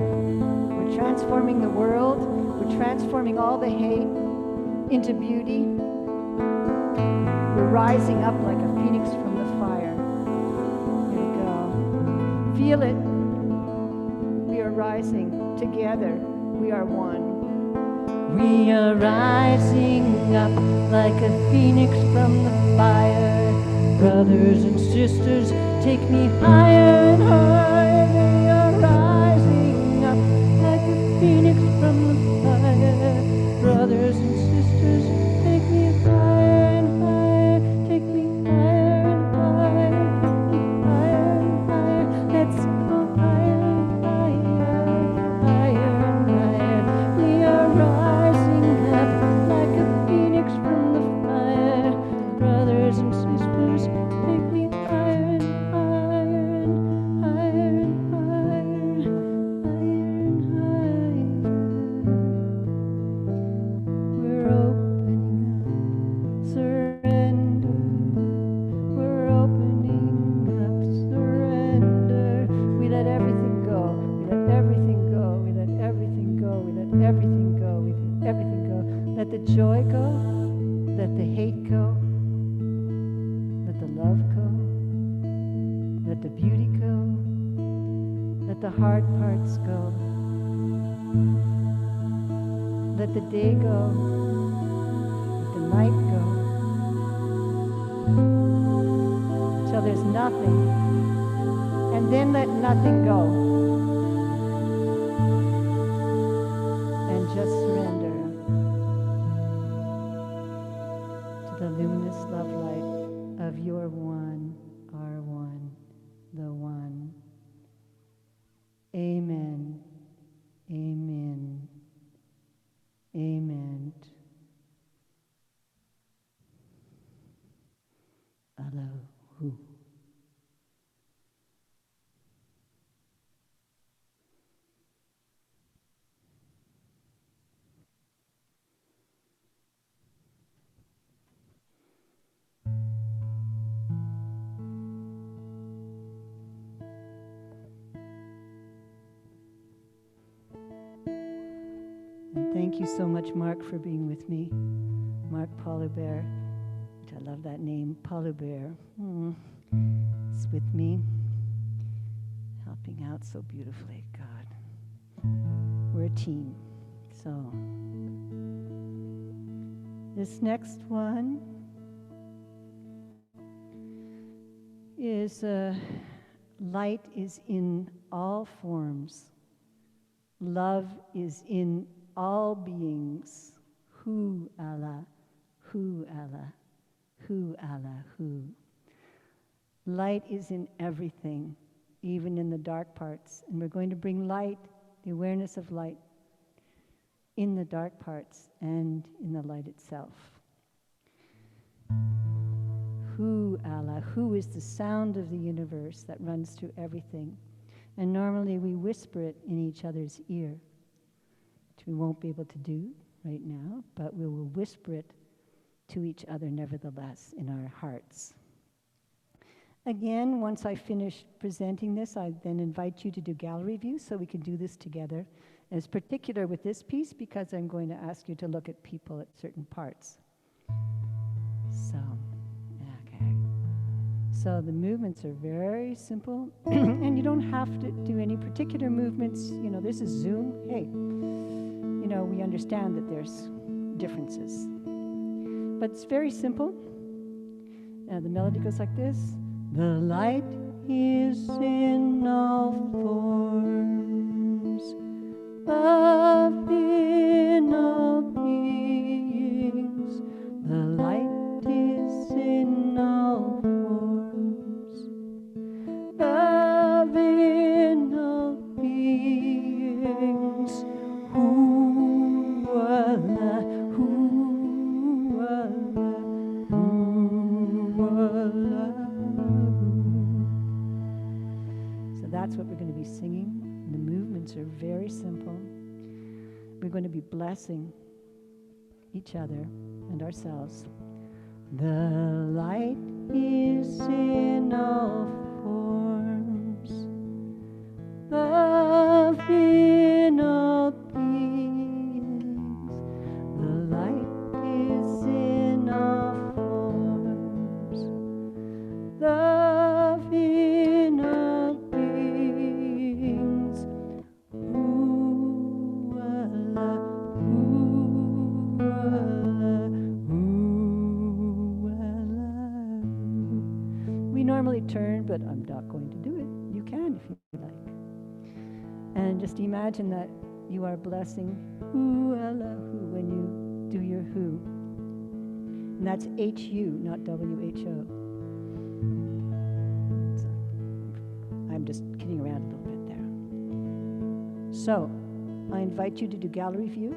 [SPEAKER 10] We're transforming the world. We're transforming all the hate into beauty. We're rising up like a phoenix from the fire. Here we go. Feel it. We are rising together. We are one. We are rising up like a phoenix from the fire. Brothers and sisters, take me higher and higher. We are rising up like a phoenix from the fire. Brothers and sisters, take me higher and higher. Take me higher and higher. Take me higher and higher. Let's go higher and higher, higher and higher. We are rising up like a phoenix from the fire. Brothers and sisters, take me higher and higher and higher and higher, higher and higher. Let the beauty go. Let the hard parts go. Let the day go. Let the night go. Till there's nothing. And then let nothing go. And just surrender to the luminous love light of your one, our one, the one. Amen. Amen. Amen. Allahu. And thank you so much, Mark, for being with me. Mark Polybear, which I love that name, Polybear. It's with me, helping out so beautifully. God, we're a team. So, this next one is light is in all forms. Love is in all beings. Hu Allah, Hu Allah, Hu Allah, Hu. Light is in everything, even in the dark parts. And we're going to bring light, the awareness of light, in the dark parts and in the light itself. Hu Allah, Hu is the sound of the universe that runs through everything. And normally we whisper it in each other's ear, which we won't be able to do right now, but we will whisper it to each other nevertheless in our hearts. Again, once I finish presenting this, I then invite you to do gallery view so we can do this together. And it's particular with this piece because I'm going to ask you to look at people at certain parts. So, okay. So the movements are very simple, and you don't have to do any particular movements. You know, this is Zoom. Hey, you know, we understand that there's differences. But it's very simple. The melody goes like this. The light is in all forms, love in all beings. The light is in all forms, love in all beings. Hu Allah, Hu Allah, Hu Allah. That's what we're going to be singing. The movements are very simple. We're going to be blessing each other and ourselves. The light is in all forms, love in all beings. The light is in all forms, love in all beings. Hu Allah, Hu Allah, Hu Allah. We normally turn, but I'm not going to do it. You can if you like. And just imagine that you are blessing Hu Allah, Hu when you do your Hu. And that's H-U, not W-H-O. I'm just kidding around a little bit there. So, I invite you to do gallery view.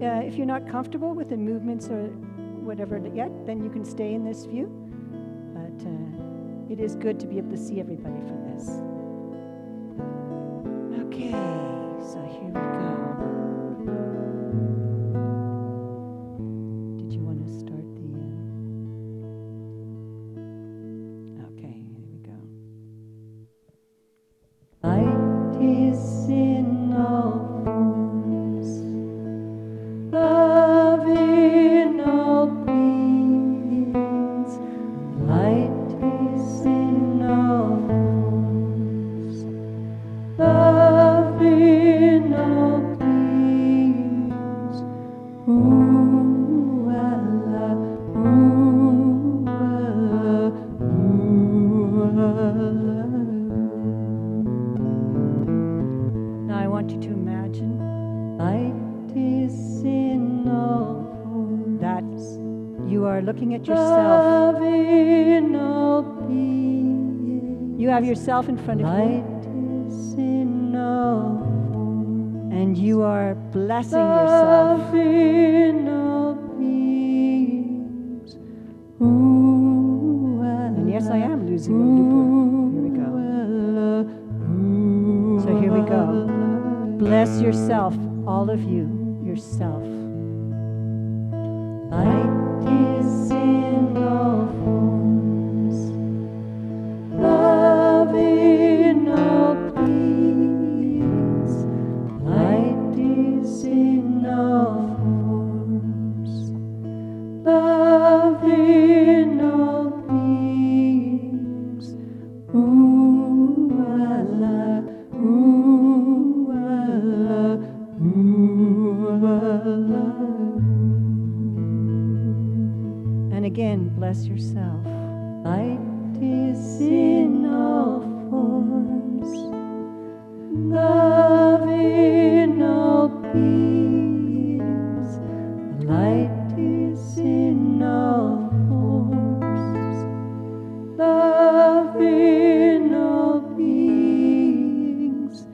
[SPEAKER 10] If you're not comfortable with the movements or whatever yet, then you can stay in this view. But it is good to be able to see everybody for this. Okay, so here we go. Did you want to start the... Okay, here we go. Light is in all forms, love in all beings. Light is have yourself in front of you. And you are blessing yourself. And yes, I am losing a looper. Here we go. So here we go. Bless yourself, all of you, yourself. Light is in all forms, love in all beings. Light is in all forms, love in all beings. Ooh, Allah, ooh, Allah, ooh, Allah. And again, bless yourself. Light is in all forms, love in all beings. Light is in all forms, love in all beings.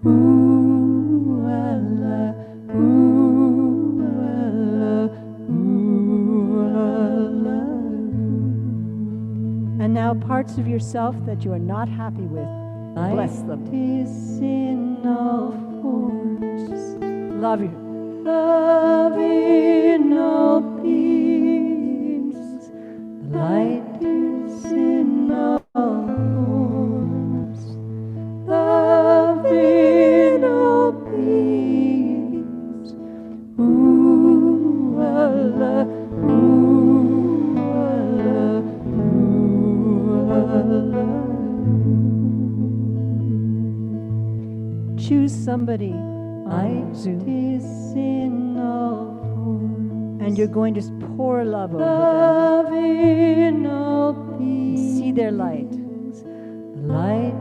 [SPEAKER 10] Ooh, Allah, ooh, Allah, ooh, Allah. And now parts of yourself that you are not happy with, bless them. Light is in all forms, love you. Love in all beings. Light is in all forms, love in all beings. Ooh, Allah, ooh, Allah, ooh, Allah. Choose somebody. Light is in all forms, and you're going to pour love over them. In all beings. See their light. The light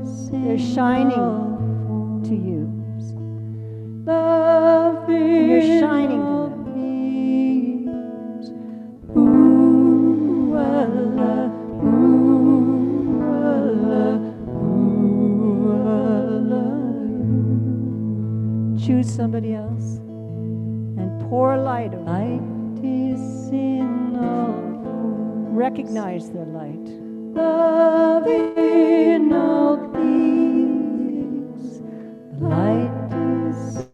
[SPEAKER 10] is in they're shining to you. Love and you're shining to them. Beings. Ooh, Allah, ooh, Allah, ooh, Allah. Choose somebody else and pour light over them. Light is in all forms. Recognize their light. Love in all beings. Light is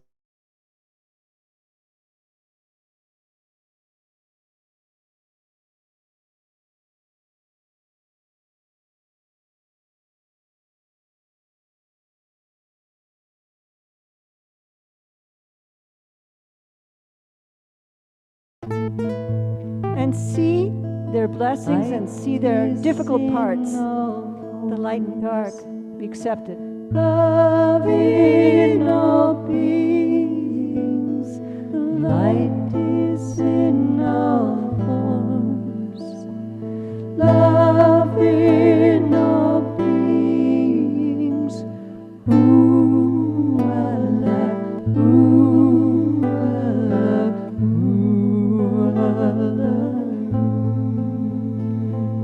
[SPEAKER 10] and see their blessings and see their difficult parts. The light and dark, be accepted. Love in all beings. Light is in all forms. Love in all beings. Ooh, Allah, ooh, Allah, ooh, Allah.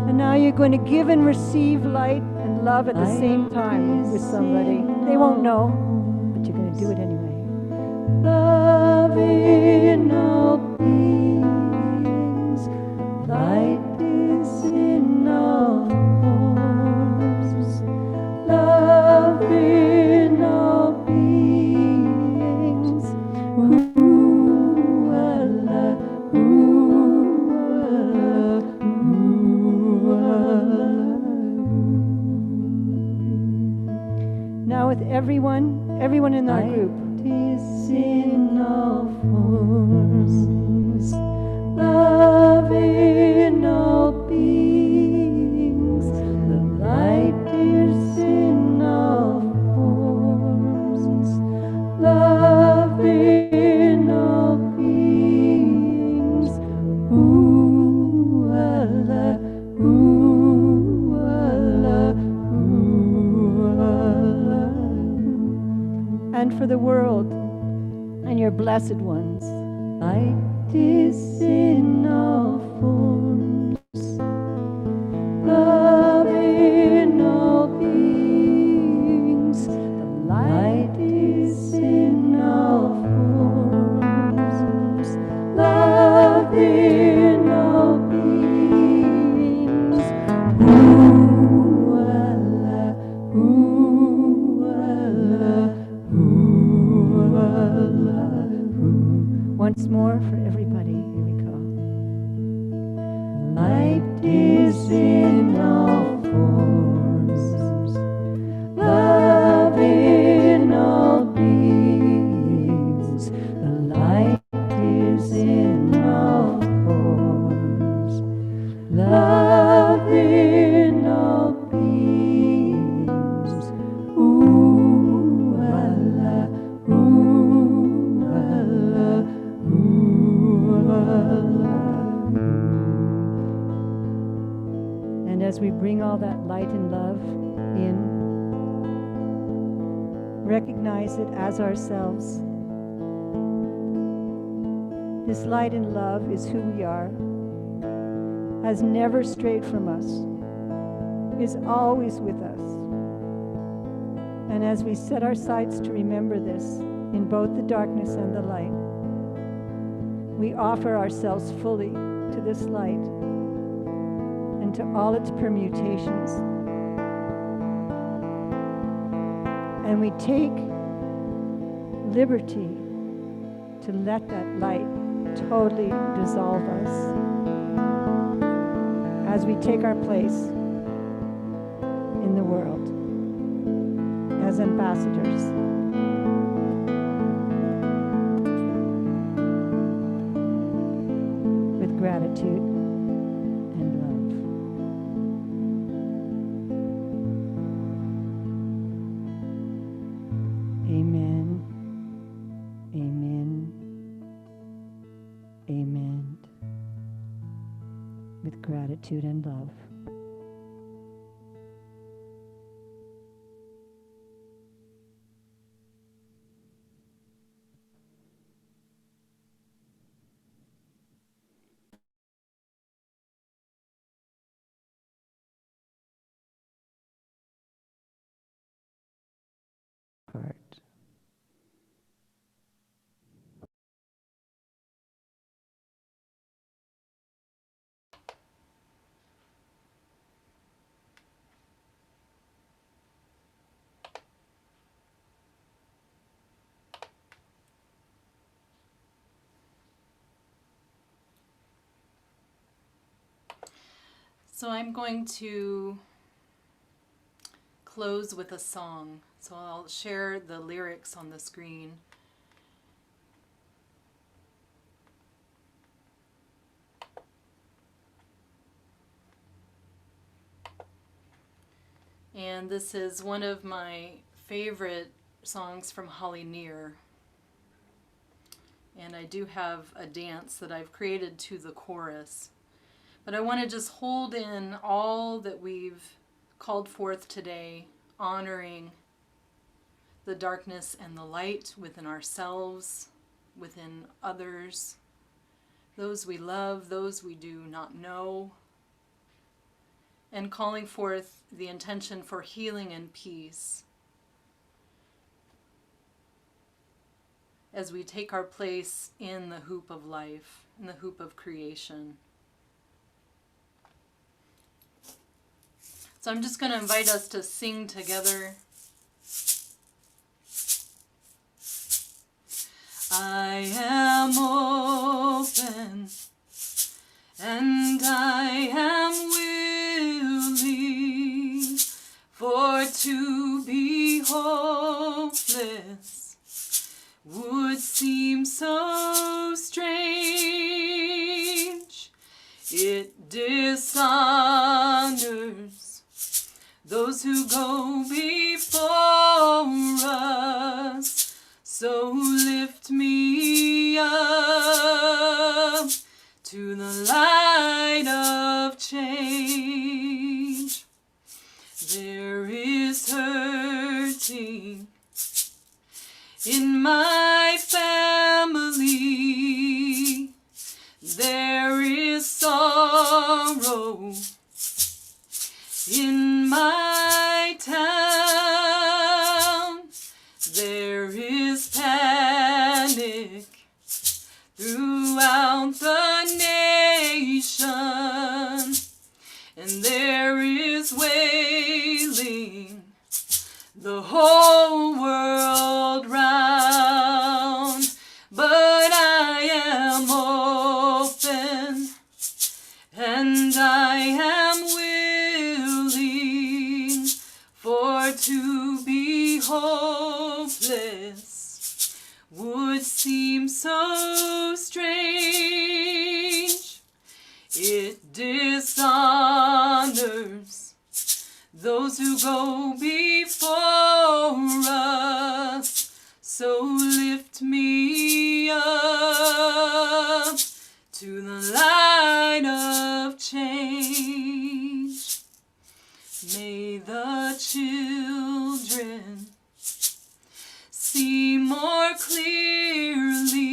[SPEAKER 10] And now you're going to give and receive light and love at the same time with somebody. They won't know, but you're going to do it anyway. Love in all beings. Light is in all forms. Love in all beings. Ooh, Allah, ooh, Allah, ooh, Allah. Now with everyone in our group. Is in all forms, love in all beings. The light is in all forms, love in all beings. Ooh, Allah, ooh, Allah, ooh, Allah. And for the world and your blessed ones, light is in all forms, love in all Ooh, Allah, ooh, Allah, ooh, Allah, ooh. Once more for everybody. Here we go. Light is in all forms, love in all beings. The light is in all forms, love in all beings. Ooh, Allah, ooh, Allah, ooh, Allah. And as we bring all that light and love in, recognize it as ourselves. This light and love is who we are, has never strayed from us, is always with us. And as we set our sights to remember this in both the darkness and the light, we offer ourselves fully to this light and to all its permutations. And we take liberty to let that light totally dissolve us as we take our place in the world as ambassadors. With gratitude and love. Amen. Amen. Amen. With gratitude and love. Part.
[SPEAKER 1] So I'm going to close with a song. So I'll share the lyrics on the screen. And this is one of my favorite songs from Holly Near. And I do have a dance that I've created to the chorus. But I want to just hold in all that we've called forth today, honoring the darkness and the light within ourselves, within others, those we love, those we do not know, and calling forth the intention for healing and peace as we take our place in the hoop of life, in the hoop of creation. So I'm just going to invite us to sing together. I am open and I am willing, for to be hopeless would seem so strange. It dishonors those who go before us, so lift me up to the light of change. There is hurting in my family, there is sorrow in my town, there is panic throughout the nation, and there there is wailing the whole world round, but I am open and I am willing, for to be hopeless would seem so strange. It dishonors those who go before us, so lift me up to the light of change. May the children see more clearly,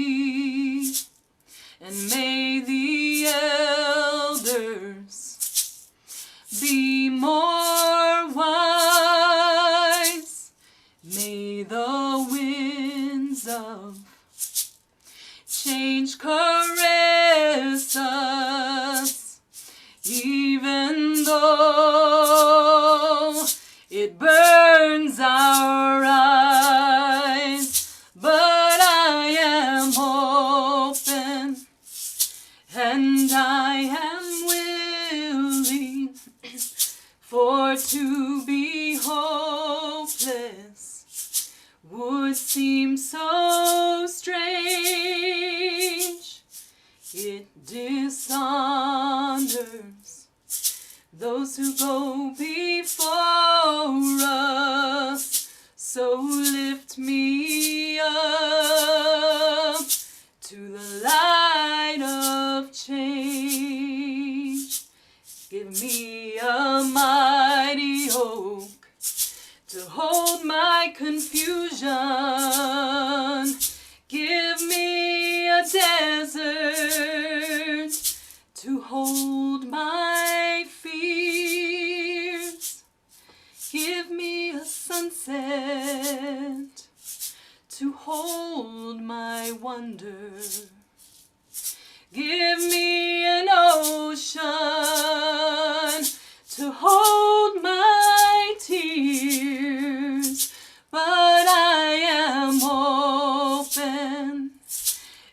[SPEAKER 1] and may the elders be more wise. May the winds of change caress us, even though it burns our eyes. But I am open and I am willing, for to be hopeless would seem so strange. It dishonors those who go before us, so lift me up to the light of change. Give me a mighty oak to hold my confusion. Give me a desert to hold my fears. Give me a sunset to hold my wonder. Give me an ocean to hold my tears. But I am open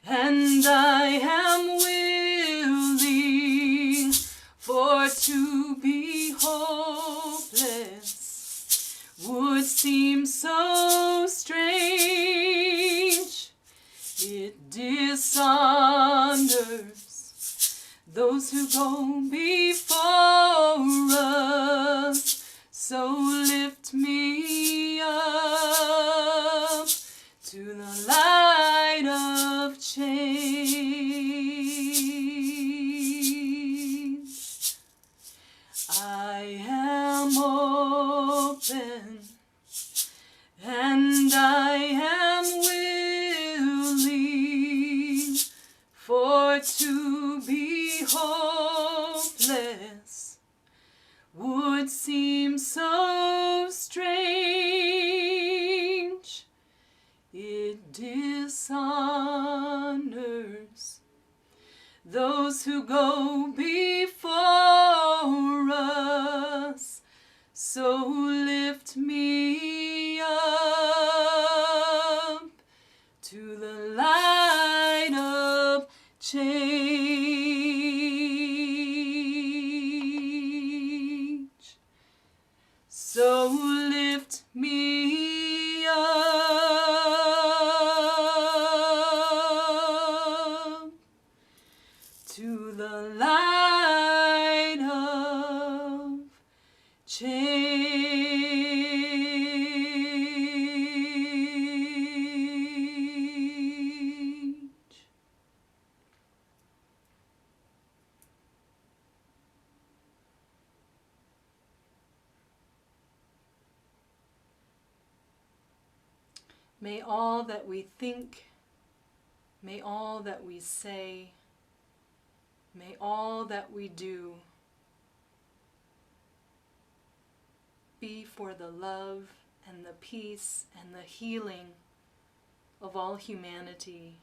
[SPEAKER 1] and I am willing, for to be hopeless would seem so strange. It dishonors those who go before us, so lift me up to the light of change. I am open and I am willing, for to be hopeless would seem so strange. It dishonors those who go before us, so lift me up to the light of change. So lift me up to the light of change. May all that we think, may all that we say, may all that we do be for the love and the peace and the healing of all humanity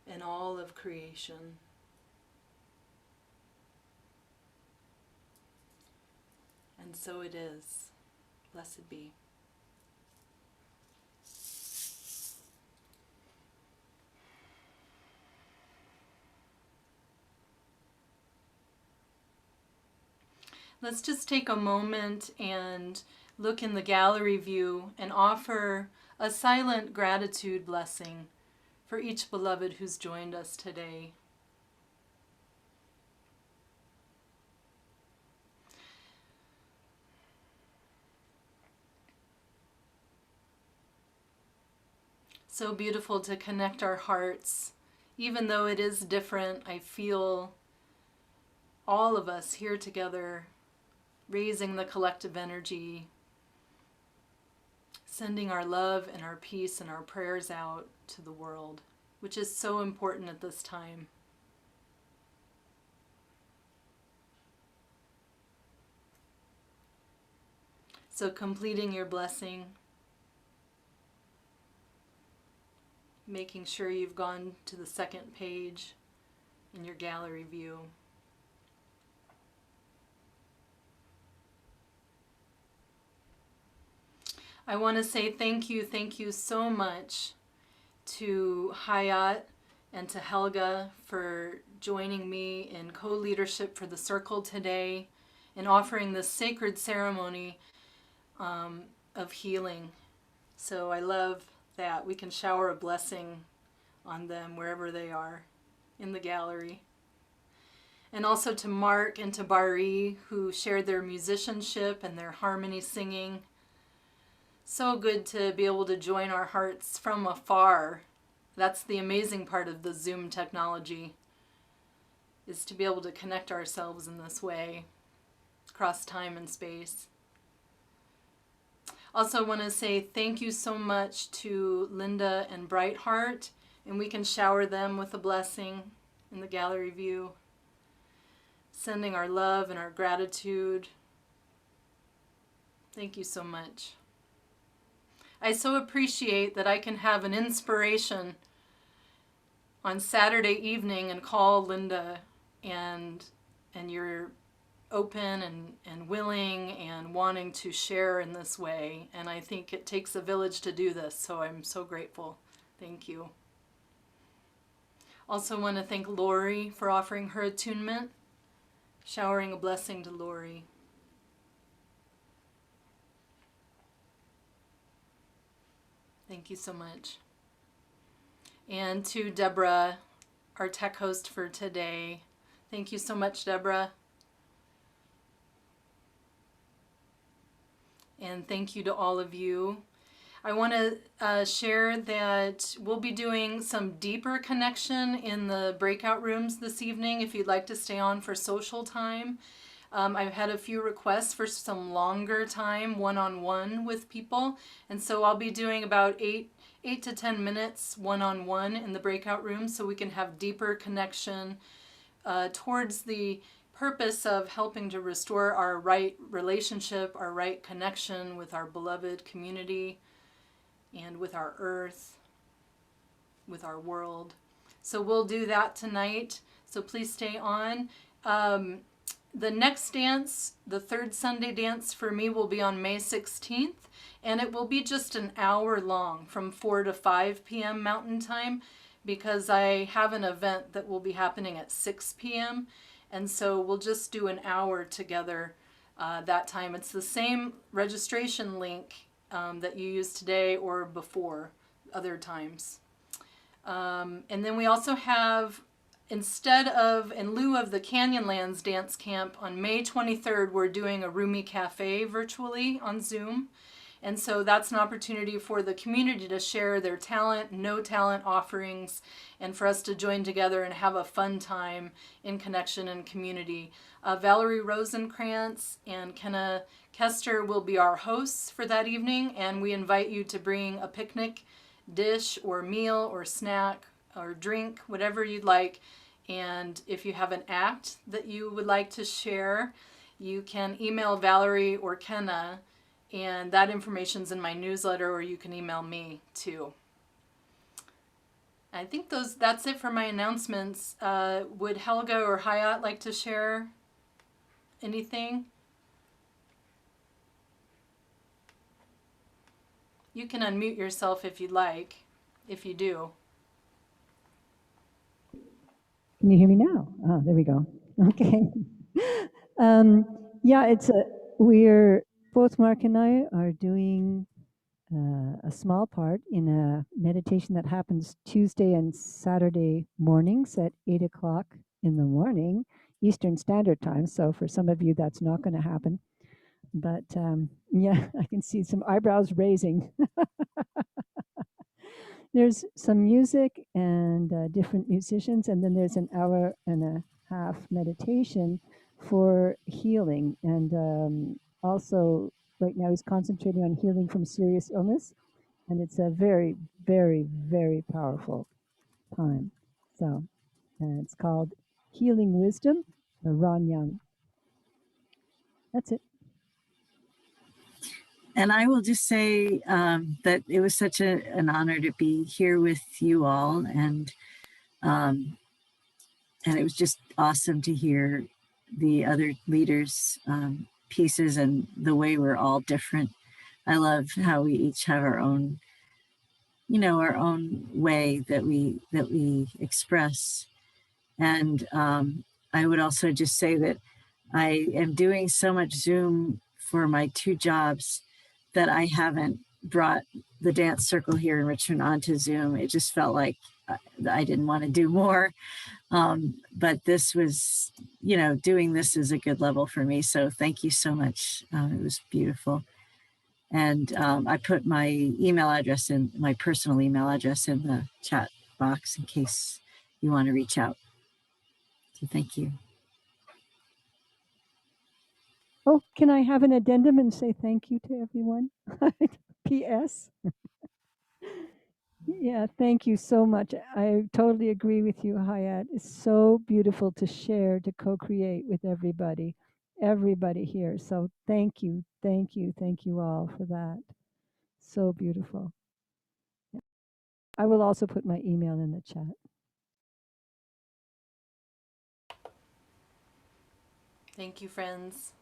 [SPEAKER 1] and all of creation. And so it is. Blessed be. Let's just take a moment and look in the gallery view and offer a silent gratitude blessing for each beloved who's joined us today. So beautiful to connect our hearts. Even though it is different, I feel all of us here together, raising the collective energy, sending our love and our peace and our prayers out to the world, which is so important at this time. So completing your blessing, making sure you've gone to the second page in your gallery view. I want to say thank you so much to Hayat and to Helga for joining me in co-leadership for the circle today and offering this sacred ceremony of healing. So I love that we can shower a blessing on them wherever they are in the gallery. And also to Mark and to Bari, who shared their musicianship and their harmony singing. So good to be able to join our hearts from afar. That's the amazing part of the Zoom technology, is to be able to connect ourselves in this way across time and space. Also want to say thank you so much to Linda and Brightheart, and we can shower them with a blessing in the gallery view, sending our love and our gratitude. Thank you so much. I so appreciate that I can have an inspiration on Saturday evening and call Linda, and you're open and willing and wanting to share in this way. And I think it takes a village to do this, so I'm so grateful. Thank you. Also want to thank Lori for offering her attunement, showering a blessing to Lori. Thank you so much. And to Deborah, our tech host for today. Thank you so much, Deborah. And thank you to all of you. I want to share that we'll be doing some deeper connection in the breakout rooms this evening if you'd like to stay on for social time. I've had a few requests for some longer time one-on-one with people, and so I'll be doing about 8 to 10 minutes one-on-one in the breakout room so we can have deeper connection towards the purpose of helping to restore our right relationship, our right connection with our beloved community and with our earth, with our world. So we'll do that tonight, so please stay on. The next dance, the third Sunday dance for me, will be on May 16th, and it will be just an hour long from 4 to 5 p.m. Mountain Time, because I have an event that will be happening at 6 p.m., and so we'll just do an hour together that time. It's the same registration link that you used today or before, other times. And then we also have, in lieu of the Canyonlands Dance Camp, on May 23rd, we're doing a Rumi Cafe virtually on Zoom. And so that's an opportunity for the community to share their talent, no talent offerings, and for us to join together and have a fun time in connection and community. Valerie Rosenkrantz and Kenna Kester will be our hosts for that evening, and we invite you to bring a picnic dish or meal or snack or drink, whatever you'd like. And if you have an act that you would like to share, you can email Valerie or Kenna, and that information's in my newsletter, or you can email me too. I think that's it for my announcements. Would Helga or Hayat like to share anything? You can unmute yourself if you'd like, if you do.
[SPEAKER 10] Can you hear me now? Oh, there we go. Okay. Yeah, we're both Mark and I are doing a small part in a meditation that happens Tuesday and Saturday mornings at 8 o'clock in the morning, Eastern Standard Time. So for some of you, that's not going to happen. But yeah, I can see some eyebrows raising. There's some music and different musicians, and then there's an hour and a half meditation for healing. And also, right now, he's concentrating on healing from serious illness, and it's a very, very, very powerful time. So, it's called Healing Wisdom by Ron Young. That's it.
[SPEAKER 8] And I will just say that it was such an honor to be here with you all, and it was just awesome to hear the other leaders' pieces and the way we're all different. I love how we each have our own, our own way that we express. And I would also just say that I am doing so much Zoom for my 2 jobs that I haven't brought the dance circle here in Richmond onto Zoom. It just felt like I didn't want to do more. But this was, doing this is a good level for me. So thank you so much. It was beautiful. And I put my email address my personal email address in the chat box in case you want to reach out. So thank you.
[SPEAKER 10] Oh, can I have an addendum and say thank you to everyone? P.S. Yeah, thank you so much. I totally agree with you, Hayat. It's so beautiful to share, to co-create with everybody here. So thank you all for that. So beautiful. I will also put my email in the chat.
[SPEAKER 1] Thank you, friends.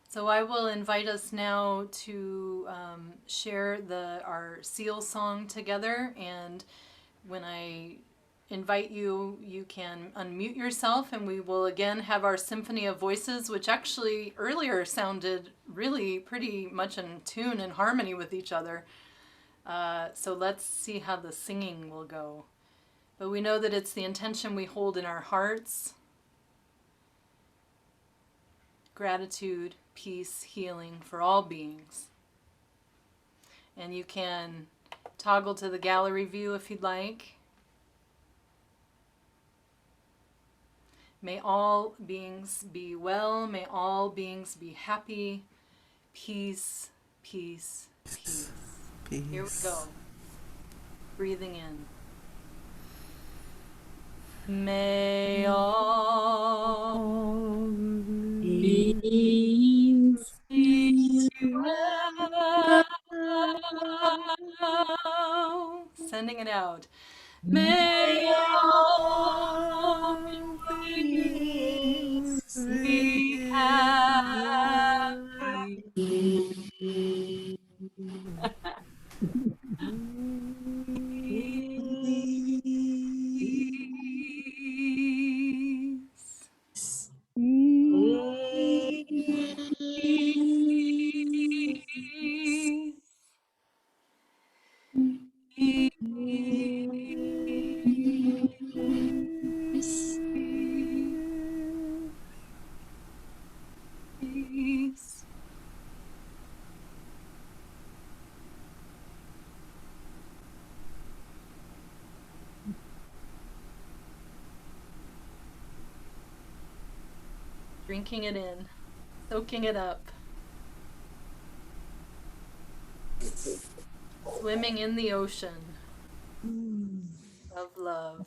[SPEAKER 1] So I will invite us now to share our seal song together. And when I invite you, you can unmute yourself, and we will again have our symphony of voices, which actually earlier sounded really pretty much in tune and harmony with each other. So let's see how the singing will go. But we know that it's the intention we hold in our hearts. Gratitude, peace, healing for all beings. And you can toggle to the gallery view if you'd like. May all beings be well. May all beings be happy. Peace, peace, peace. Here we go. Breathing in. May all beings be well. Sending it out. May all beings be happy. Peace. Drinking it in, soaking it up. Swimming in the ocean of love.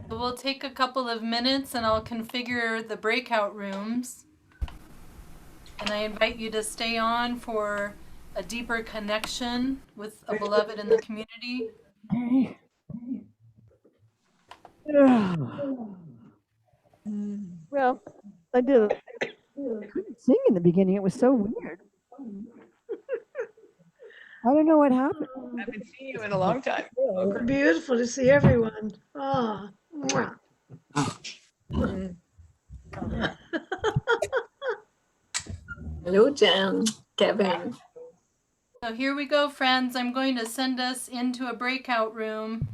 [SPEAKER 1] So we'll take a couple of minutes and I'll configure the breakout rooms. And I invite you to stay on for a deeper connection with a beloved in the community.
[SPEAKER 10] Okay. Well, I couldn't sing in the beginning. It was so weird. I don't know what happened.
[SPEAKER 7] I haven't seen you in a long time.
[SPEAKER 5] Beautiful to see everyone. Ah. Mwah.
[SPEAKER 11] Hello, Jan, Kevin.
[SPEAKER 1] So here we go, friends. I'm going to send us into a breakout room.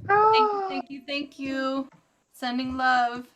[SPEAKER 1] Thank you. Sending love.